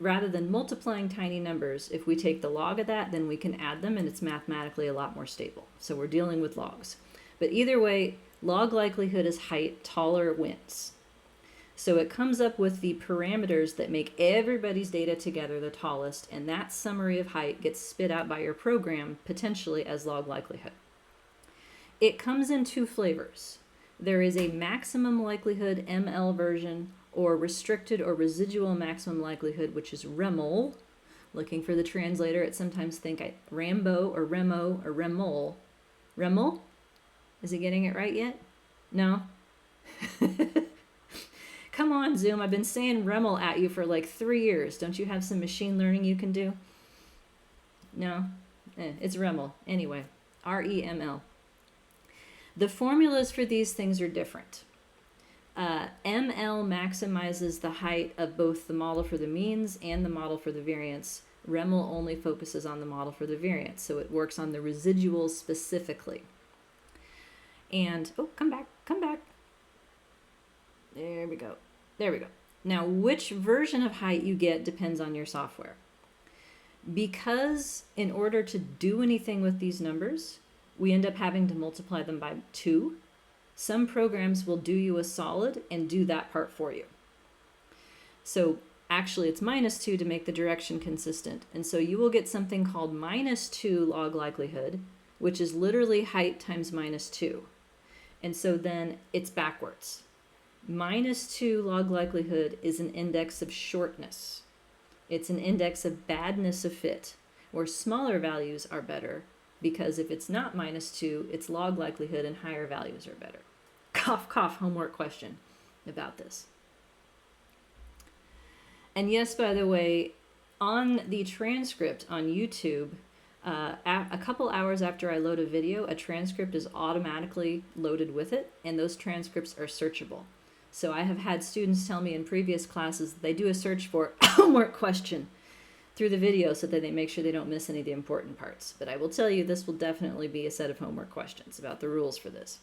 rather than multiplying tiny numbers, if we take the log of that, then we can add them, and it's mathematically a lot more stable. So we're dealing with logs. But either way, log likelihood is height, taller wins. So it comes up with the parameters that make everybody's data together the tallest, and that summary of height gets spit out by your program, potentially as log likelihood. It comes in 2 flavors. There is a maximum likelihood ML version, or restricted or residual maximum likelihood, which is REML. Looking for the translator, it sometimes think Rambo or Remo or Remol. Remol? Is it getting it right yet? No? Come on, Zoom. I've been saying REML at you for like 3 years. Don't you have some machine learning you can do? No? It's REML. Anyway, REML. The formulas for these things are different. ML maximizes the height of both the model for the means and the model for the variance. REML only focuses on the model for the variance, so it works on the residuals specifically. And, oh, come back. There we go. Now, which version of height you get depends on your software. Because in order to do anything with these numbers, we end up having to multiply them by 2. Some programs will do you a solid and do that part for you. So actually it's -2 to make the direction consistent. And so you will get something called -2 log likelihood, which is literally height times -2. And so then it's backwards. -2 log likelihood is an index of shortness. It's an index of badness of fit, where smaller values are better, because if it's not -2, it's log likelihood and higher values are better. Cough, cough, homework question about this. And yes, by the way, on the transcript on YouTube, a couple hours after I load a video, a transcript is automatically loaded with it, and those transcripts are searchable. So I have had students tell me in previous classes that they do a search for homework question through the video so that they make sure they don't miss any of the important parts. But I will tell you, this will definitely be a set of homework questions about the rules for this.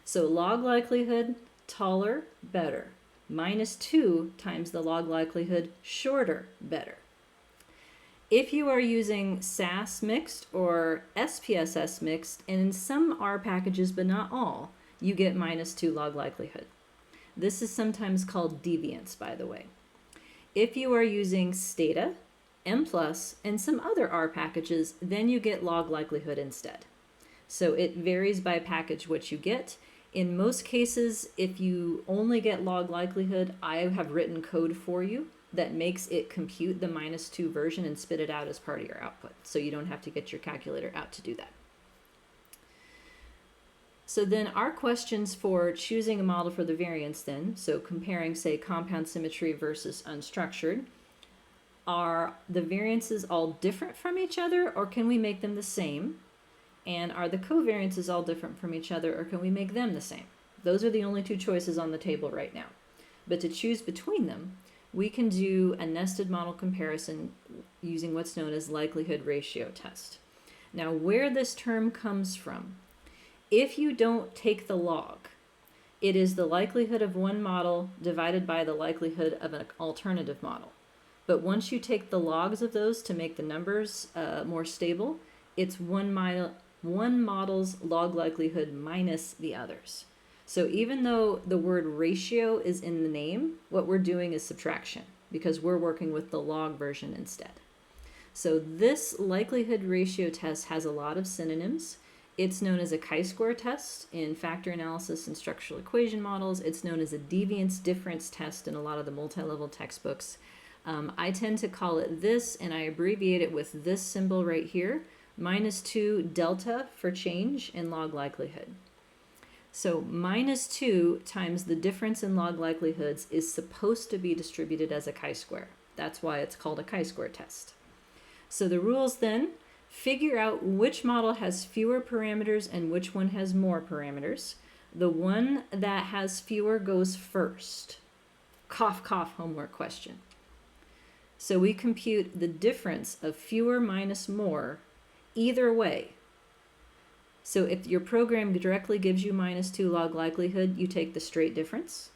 So log likelihood taller, better. -2 times the log likelihood, shorter, better. If you are using SAS mixed or SPSS mixed, and in some R packages but not all, you get -2 log likelihood. This is sometimes called deviance, by the way. If you are using Stata, M+, and some other R packages, then you get log likelihood instead. So it varies by package what you get. In most cases, if you only get log likelihood, I have written code for you that makes it compute the -2 version and spit it out as part of your output. So you don't have to get your calculator out to do that. So then our questions for choosing a model for the variance then, so comparing, say, compound symmetry versus unstructured, are the variances all different from each other, or can we make them the same? And are the covariances all different from each other, or can we make them the same? Those are the only two choices on the table right now. But to choose between them, we can do a nested model comparison using what's known as likelihood ratio test. Now, where this term comes from, if you don't take the log, it is the likelihood of one model divided by the likelihood of an alternative model. But once you take the logs of those to make the numbers more stable, it's one model's log likelihood minus the others. So even though the word ratio is in the name, what we're doing is subtraction because we're working with the log version instead. So this likelihood ratio test has a lot of synonyms. It's known as a chi-square test in factor analysis and structural equation models. It's known as a deviance difference test in a lot of the multi-level textbooks. I tend to call it this, and I abbreviate it with this symbol right here, -2 delta for change in log likelihood. So -2 times the difference in log likelihoods is supposed to be distributed as a chi-square. That's why it's called a chi-square test. So the rules then, figure out which model has fewer parameters and which one has more parameters. The one that has fewer goes first. Cough, cough, homework question. So we compute the difference of fewer minus more either way. So if your program directly gives you -2 log likelihood, you take the straight difference.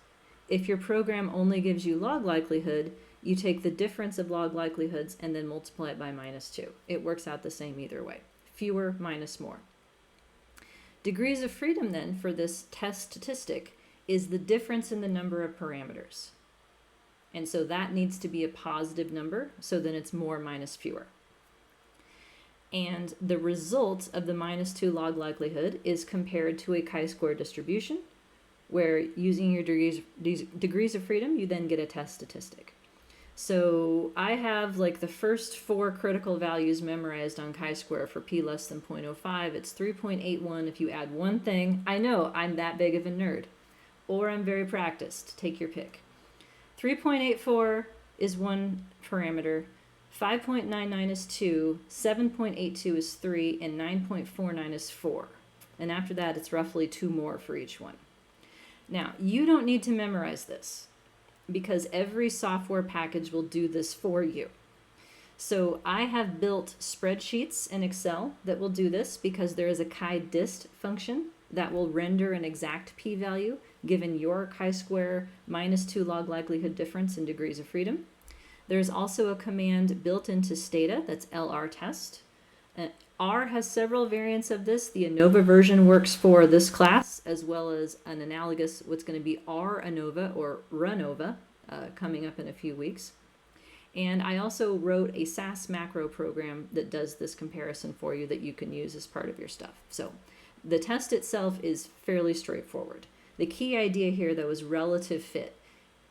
If your program only gives you log likelihood, you take the difference of log likelihoods and then multiply it by -2. It works out the same either way. Fewer minus more. Degrees of freedom then for this test statistic is the difference in the number of parameters. And so that needs to be a positive number, so then it's more minus fewer. And the result of the -2 log likelihood is compared to a chi-square distribution, where using your degrees of freedom, you then get a test statistic. So I have like the first 4 critical values memorized on chi-square for p less than 0.05. It's 3.81 if you add one thing. I know I'm that big of a nerd, or I'm very practiced. Take your pick. 3.84 is one parameter. 5.99 is 2, 7.82 is 3, and 9.49 is 4. And after that, it's roughly 2 more for each one. Now, you don't need to memorize this because every software package will do this for you. So I have built spreadsheets in Excel that will do this because there is a chi-dist function that will render an exact p-value given your chi-square -2 log likelihood difference in degrees of freedom. There's also a command built into Stata that's lrtest. R has several variants of this. The ANOVA version works for this class, as well as an analogous, what's going to be R-ANOVA or RANOVA, coming up in a few weeks. And I also wrote a SAS macro program that does this comparison for you that you can use as part of your stuff. So the test itself is fairly straightforward. The key idea here, though, is relative fit.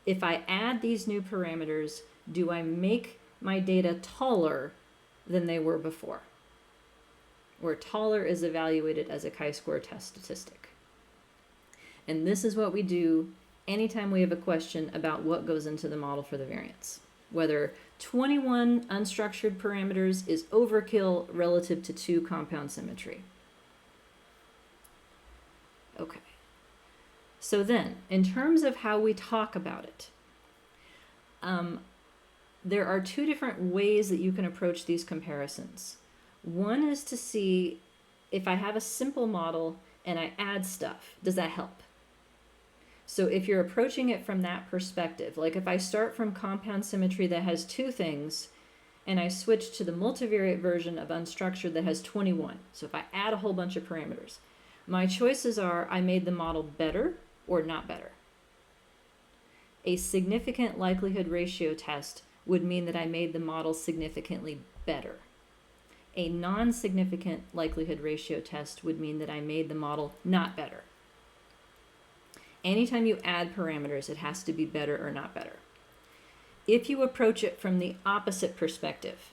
If I add these new parameters, do I make my data taller than they were before? Where taller is evaluated as a chi-square test statistic. And this is what we do anytime we have a question about what goes into the model for the variance. Whether 21 unstructured parameters is overkill relative to 2 compound symmetry. Okay. So then, in terms of how we talk about it, there are 2 different ways that you can approach these comparisons. One is to see if I have a simple model and I add stuff, does that help? So if you're approaching it from that perspective, like if I start from compound symmetry that has 2 things, and I switch to the multivariate version of unstructured that has 21. So if I add a whole bunch of parameters, my choices are I made the model better or not better. A significant likelihood ratio test would mean that I made the model significantly better. A non-significant likelihood ratio test would mean that I made the model not better. Anytime you add parameters, it has to be better or not better. If you approach it from the opposite perspective,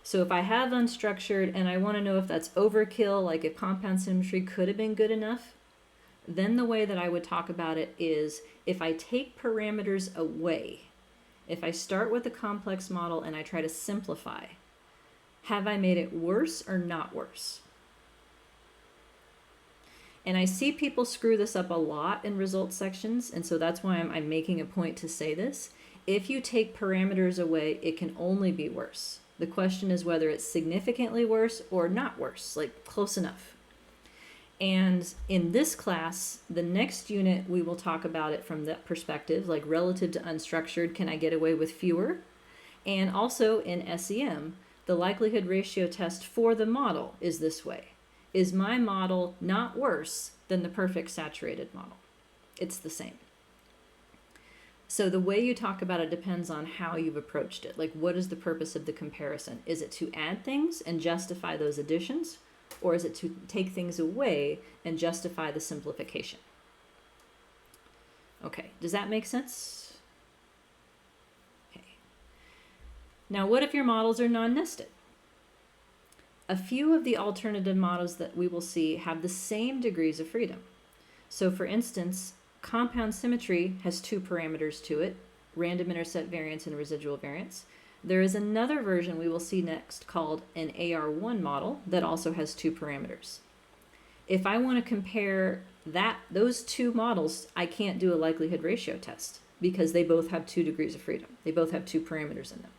so if I have unstructured and I want to know if that's overkill, like if compound symmetry could have been good enough, then the way that I would talk about it is if I take parameters away, if I start with a complex model and I try to simplify, have I made it worse or not worse? And I see people screw this up a lot in results sections, and so that's why I'm making a point to say this. If you take parameters away, it can only be worse. The question is whether it's significantly worse or not worse, like close enough. And in this class, the next unit, we will talk about it from that perspective, like relative to unstructured, can I get away with fewer? And also in SEM, the likelihood ratio test for the model is this way. Is my model not worse than the perfect saturated model? It's the same. So the way you talk about it depends on how you've approached it. Like, what is the purpose of the comparison? Is it to add things and justify those additions? Or is it to take things away and justify the simplification? Okay, does that make sense? Okay. Now, what if your models are non-nested? A few of the alternative models that we will see have the same degrees of freedom. So for instance, compound symmetry has 2 parameters to it, random intercept variance and residual variance. There is another version we will see next called an AR1 model that also has 2 parameters. If I want to compare those 2 models, I can't do a likelihood ratio test because they both have 2 degrees of freedom. They both have 2 parameters in them.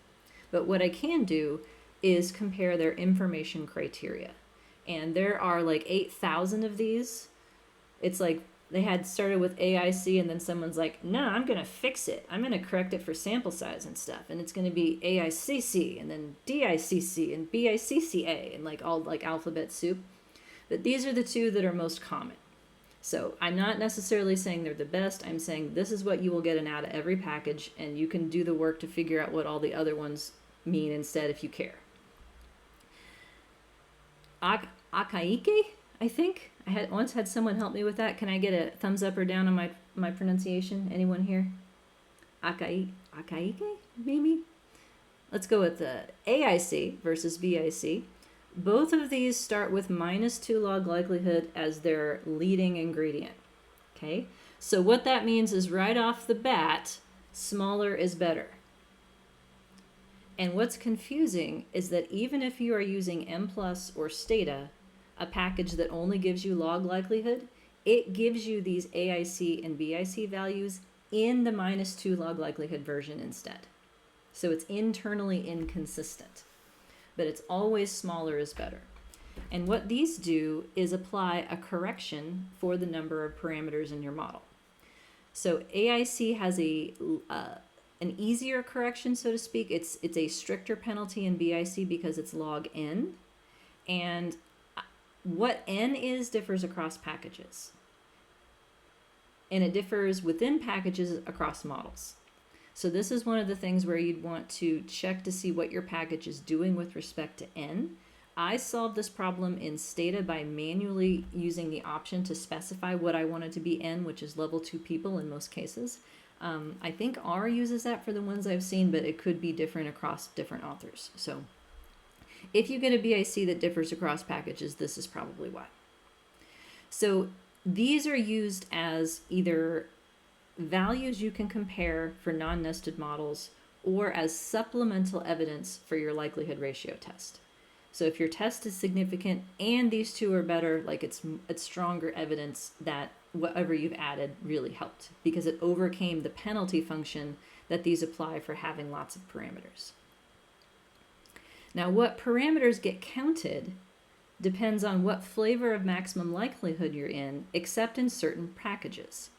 But what I can do is compare their information criteria. And there are like 8,000 of these. It's like they had started with AIC and then someone's like, no, I'm going to fix it. I'm going to correct it for sample size and stuff. And it's going to be AICC and then DICC and BICCA and like all like alphabet soup. But these are the 2 that are most common. So I'm not necessarily saying they're the best. I'm saying this is what you will get out of every package, and you can do the work to figure out what all the other ones mean instead if you care. Akaike, I think. I once had someone help me with that. Can I get a thumbs up or down on my pronunciation? Anyone here? Akaike, maybe? Let's go with the AIC versus BIC. Both of these start with -2 log likelihood as their leading ingredient. Okay? So what that means is right off the bat, smaller is better. And what's confusing is that even if you are using M+ or Stata, a package that only gives you log likelihood, it gives you these AIC and BIC values in the -2 log likelihood version instead. So it's internally inconsistent, but it's always smaller is better. And what these do is apply a correction for the number of parameters in your model. So AIC has an easier correction, so to speak. It's a stricter penalty in BIC because it's log n. And what n is differs across packages. And it differs within packages across models. So this is one of the things where you'd want to check to see what your package is doing with respect to n. I solved this problem in Stata by manually using the option to specify what I wanted to be n, which is level 2 people in most cases. I think R uses that for the ones I've seen, but it could be different across different authors. So if you get a BIC that differs across packages, this is probably why. So these are used as either values you can compare for non-nested models or as supplemental evidence for your likelihood ratio test. So if your test is significant and these 2 are better, like it's stronger evidence that whatever you've added really helped because it overcame the penalty function that these apply for having lots of parameters. Now, what parameters get counted depends on what flavor of maximum likelihood you're in, except in certain packages.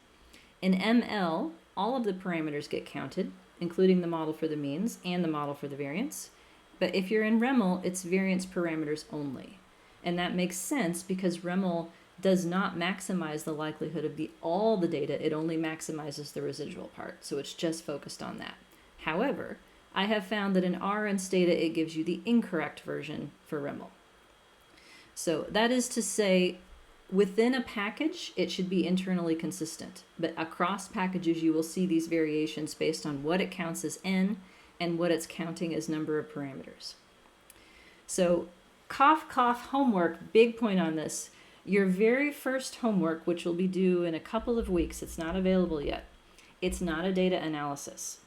In ML, all of the parameters get counted, including the model for the means and the model for the variance. But if you're in REML, it's variance parameters only. And that makes sense because REML does not maximize the likelihood of all the data, it only maximizes the residual part. So it's just focused on that. However, I have found that in R and Stata, it gives you the incorrect version for REML. So that is to say, within a package, it should be internally consistent. But across packages, you will see these variations based on what it counts as N and what it's counting as number of parameters. So cough, cough, homework, big point on this. Your very first homework, which will be due in a couple of weeks, it's not available yet. It's not a data analysis.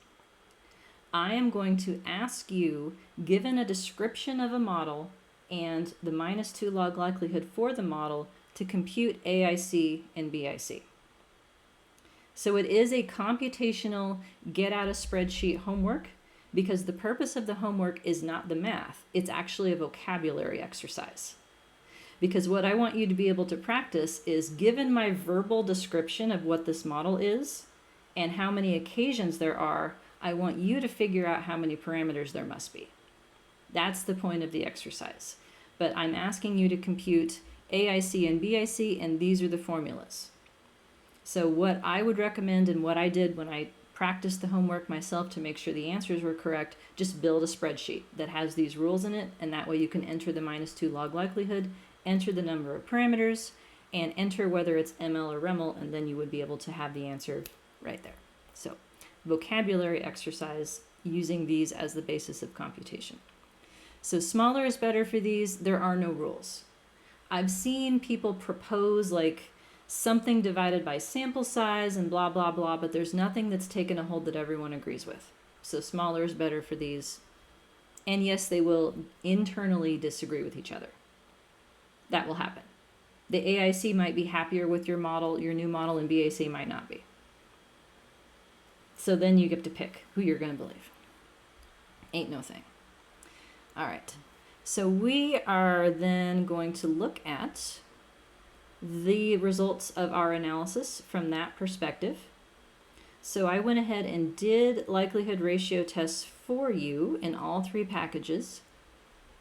I am going to ask you, given a description of a model and the -2 log likelihood for the model, to compute AIC and BIC. So it is a computational get out a spreadsheet homework because the purpose of the homework is not the math, it's actually a vocabulary exercise. Because what I want you to be able to practice is, given my verbal description of what this model is and how many occasions there are, I want you to figure out how many parameters there must be. That's the point of the exercise. But I'm asking you to compute AIC and BIC, and these are the formulas. So what I would recommend and what I did when I practiced the homework myself to make sure the answers were correct, just build a spreadsheet that has these rules in it, and that way you can enter the -2 log likelihood, enter the number of parameters, and enter whether it's ML or REML, and then you would be able to have the answer right there. So vocabulary exercise using these as the basis of computation. So smaller is better for these. There are no rules. I've seen people propose like something divided by sample size and blah, blah, blah, but there's nothing that's taken a hold that everyone agrees with. So smaller is better for these. And yes, they will internally disagree with each other. That will happen. The AIC might be happier with your model, your new model, and BAC might not be. So then you get to pick who you're going to believe. Ain't no thing. All right. So we are then going to look at the results of our analysis from that perspective. So I went ahead and did likelihood ratio tests for you in all 3 packages.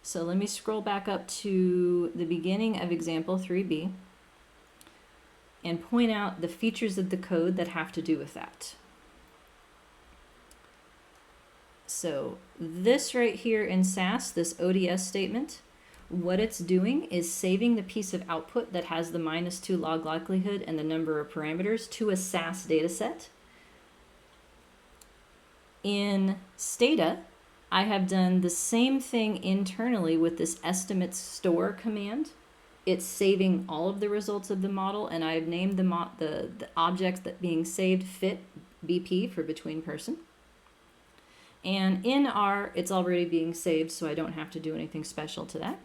So let me scroll back up to the beginning of example 3B and point out the features of the code that have to do with that. So this right here in SAS, this ODS statement, what it's doing is saving the piece of output that has the -2 log likelihood and the number of parameters to a SAS dataset. In Stata, I have done the same thing internally with this estimate store command. It's saving all of the results of the model, and I've named the objects that being saved fit BP for between person. And in R, it's already being saved, so I don't have to do anything special to that.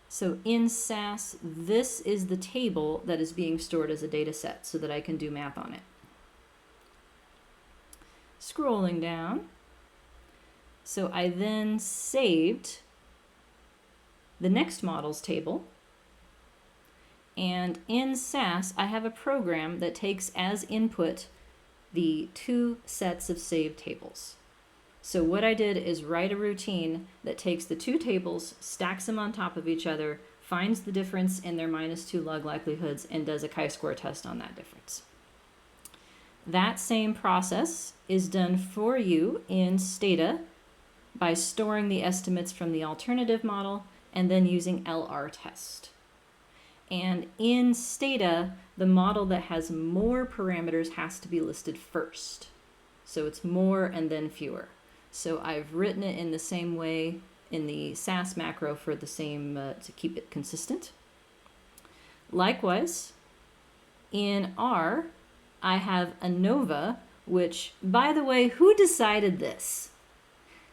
So in SAS, this is the table that is being stored as a data set so that I can do math on it. Scrolling down. So I then saved the next models table. And in SAS, I have a program that takes as input the 2 sets of saved tables. So what I did is write a routine that takes the 2 tables, stacks them on top of each other, finds the difference in their -2 log likelihoods, and does a chi-square test on that difference. That same process is done for you in Stata by storing the estimates from the alternative model and then using LR test. And in Stata, the model that has more parameters has to be listed first. So it's more and then fewer. So I've written it in the same way in the SAS macro for the same, to keep it consistent. Likewise, in R, I have ANOVA, which, by the way, who decided this?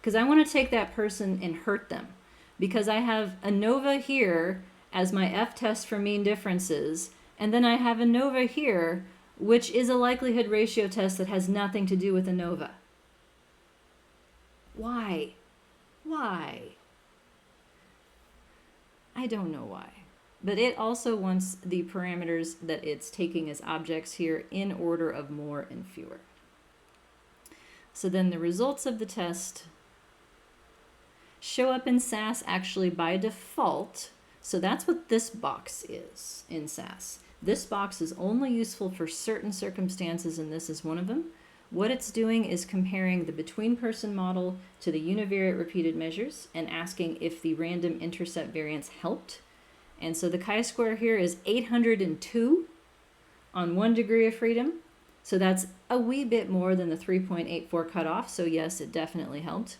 Because I want to take that person and hurt them. Because I have ANOVA here as my F-test for mean differences, and then I have ANOVA here, which is a likelihood ratio test that has nothing to do with ANOVA. Why? Why? I don't know why. but it also wants the parameters that it's taking as objects here in order of more and fewer. So then the results of the test show up in SAS actually by default. So that's what this box is in SAS. This box is only useful for certain circumstances, and this is one of them. What it's doing is comparing the between-person model to the univariate repeated measures and asking if the random intercept variance helped. And so the chi-square here is 802 on 1 degree of freedom. So that's a wee bit more than the 3.84 cutoff. So yes, it definitely helped.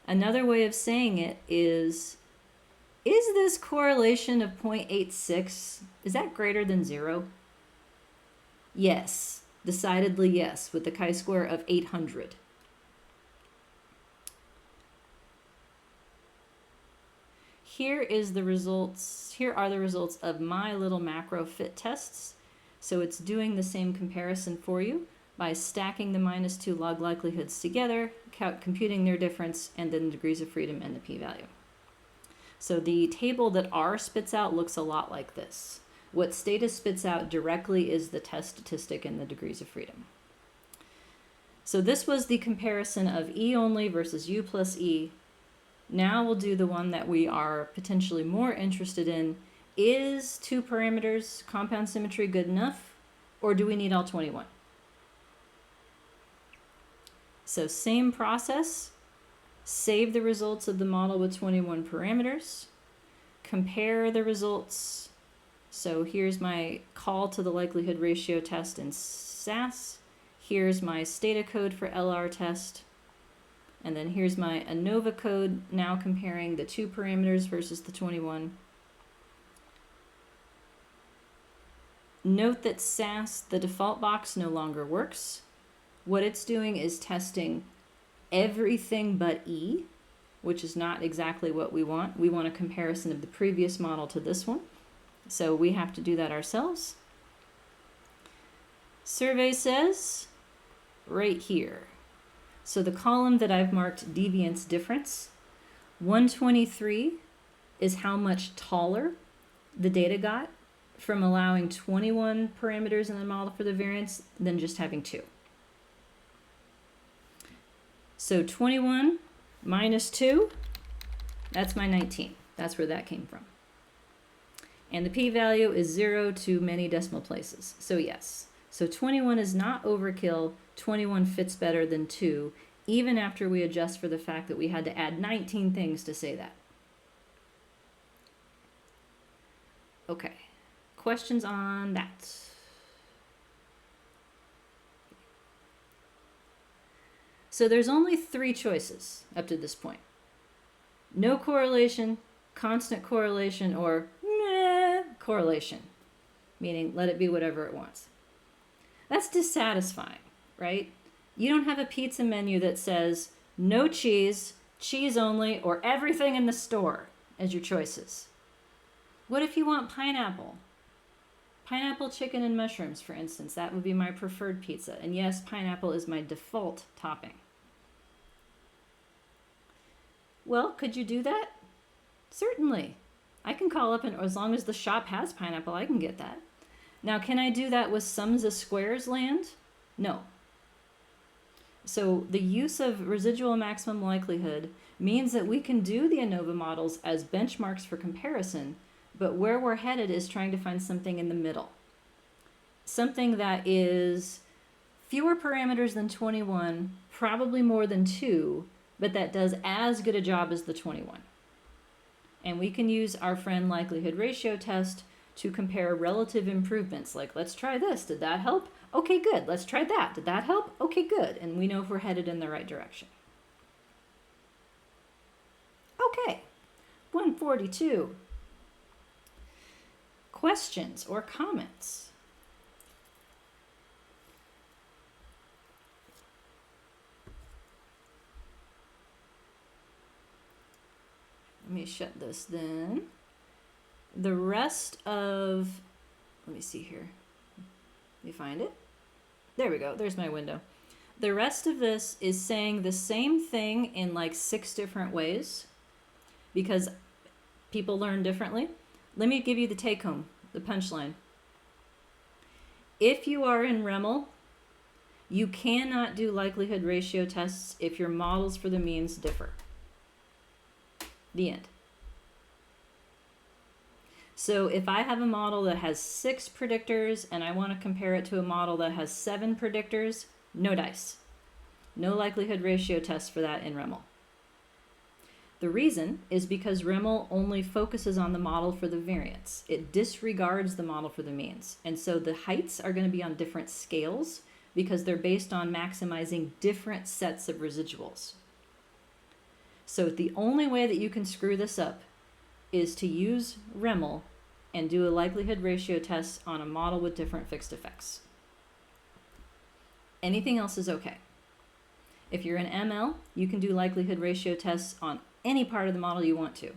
Another way of saying it is this correlation of 0.86, is that greater than 0? Yes, decidedly yes, with the chi-square of 800. Here are the results of my little macro fit tests. So it's doing the same comparison for you by stacking the -2 log likelihoods together, computing their difference, and then the degrees of freedom and the p-value. So the table that R spits out looks a lot like this. What Stata spits out directly is the test statistic and the degrees of freedom. So this was the comparison of E only versus U plus E. Now we'll do the one that we are potentially more interested in. Is 2 parameters compound symmetry good enough, or do we need all 21? So same process, save the results of the model with 21 parameters, compare the results. So here's my call to the likelihood ratio test in SAS. Here's my Stata code for LR test. And then here's my ANOVA code, now comparing the 2 parameters versus the 21. Note that SAS, the default box, no longer works. What it's doing is testing everything but E, which is not exactly what we want. We want a comparison of the previous model to this one. So we have to do that ourselves. Survey says right here. So the column that I've marked deviance difference, 123 is how much taller the data got from allowing 21 parameters in the model for the variance than just having 2. So 21 minus 2, that's my 19. That's where that came from. And the p-value is 0 to many decimal places. So yes. So 21 is not overkill. 21 fits better than 2, even after we adjust for the fact that we had to add 19 things to say that. Okay. Questions on that? So there's only 3 choices up to this point. No correlation, constant correlation, or meh correlation, meaning let it be whatever it wants. That's dissatisfying, right? You don't have a pizza menu that says no cheese, cheese only, or everything in the store as your choices. What if you want pineapple? Pineapple, chicken, and mushrooms, for instance. That would be my preferred pizza. And yes, pineapple is my default topping. Well, could you do that? Certainly. I can call up, and as long as the shop has pineapple, I can get that. Now, can I do that with sums of squares land? No. So the use of residual maximum likelihood means that we can do the ANOVA models as benchmarks for comparison, but where we're headed is trying to find something in the middle. Something that is fewer parameters than 21, probably more than 2, but that does as good a job as the 21. And we can use our friend likelihood ratio test to compare relative improvements. Like, let's try this. Did that help? Okay, good. Let's try that. Did that help? Okay, good. And we know if we're headed in the right direction. Okay, 142. Questions or comments? Let me shut this then. The rest of, let me see here. Let me find it. There we go. There's my window. The rest of this is saying the same thing in like 6 different ways because people learn differently. let me give you the take home, the punchline. If you are in REML, you cannot do likelihood ratio tests if your models for the means differ. The end. So if I have a model that has 6 predictors and I want to compare it to a model that has 7 predictors, no dice. No likelihood ratio test for that in REML. The reason is because REML only focuses on the model for the variance. It disregards the model for the means. And so the heights are going to be on different scales because they're based on maximizing different sets of residuals. So the only way that you can screw this up is to use REML and do a likelihood ratio test on a model with different fixed effects. Anything else is okay. If you're in ML, you can do likelihood ratio tests on any part of the model you want to.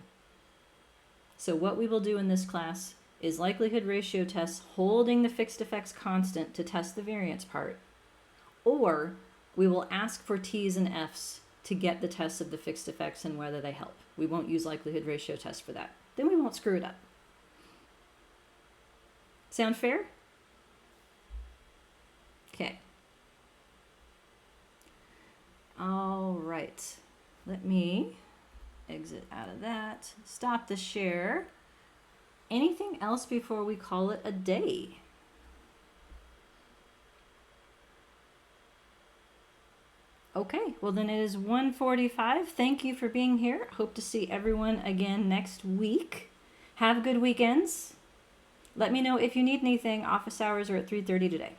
So what we will do in this class is likelihood ratio tests holding the fixed effects constant to test the variance part, or we will ask for T's and F's to get the tests of the fixed effects and whether they help. We won't use likelihood ratio tests for that. Then we won't screw it up. Sound fair? Okay. All right. Let me exit out of that. Stop the share. Anything else before we call it a day? Okay, well then it is 1:45. Thank you for being here. Hope to see everyone again next week. Have good weekends. Let me know if you need anything. Office hours are at 3:30 today.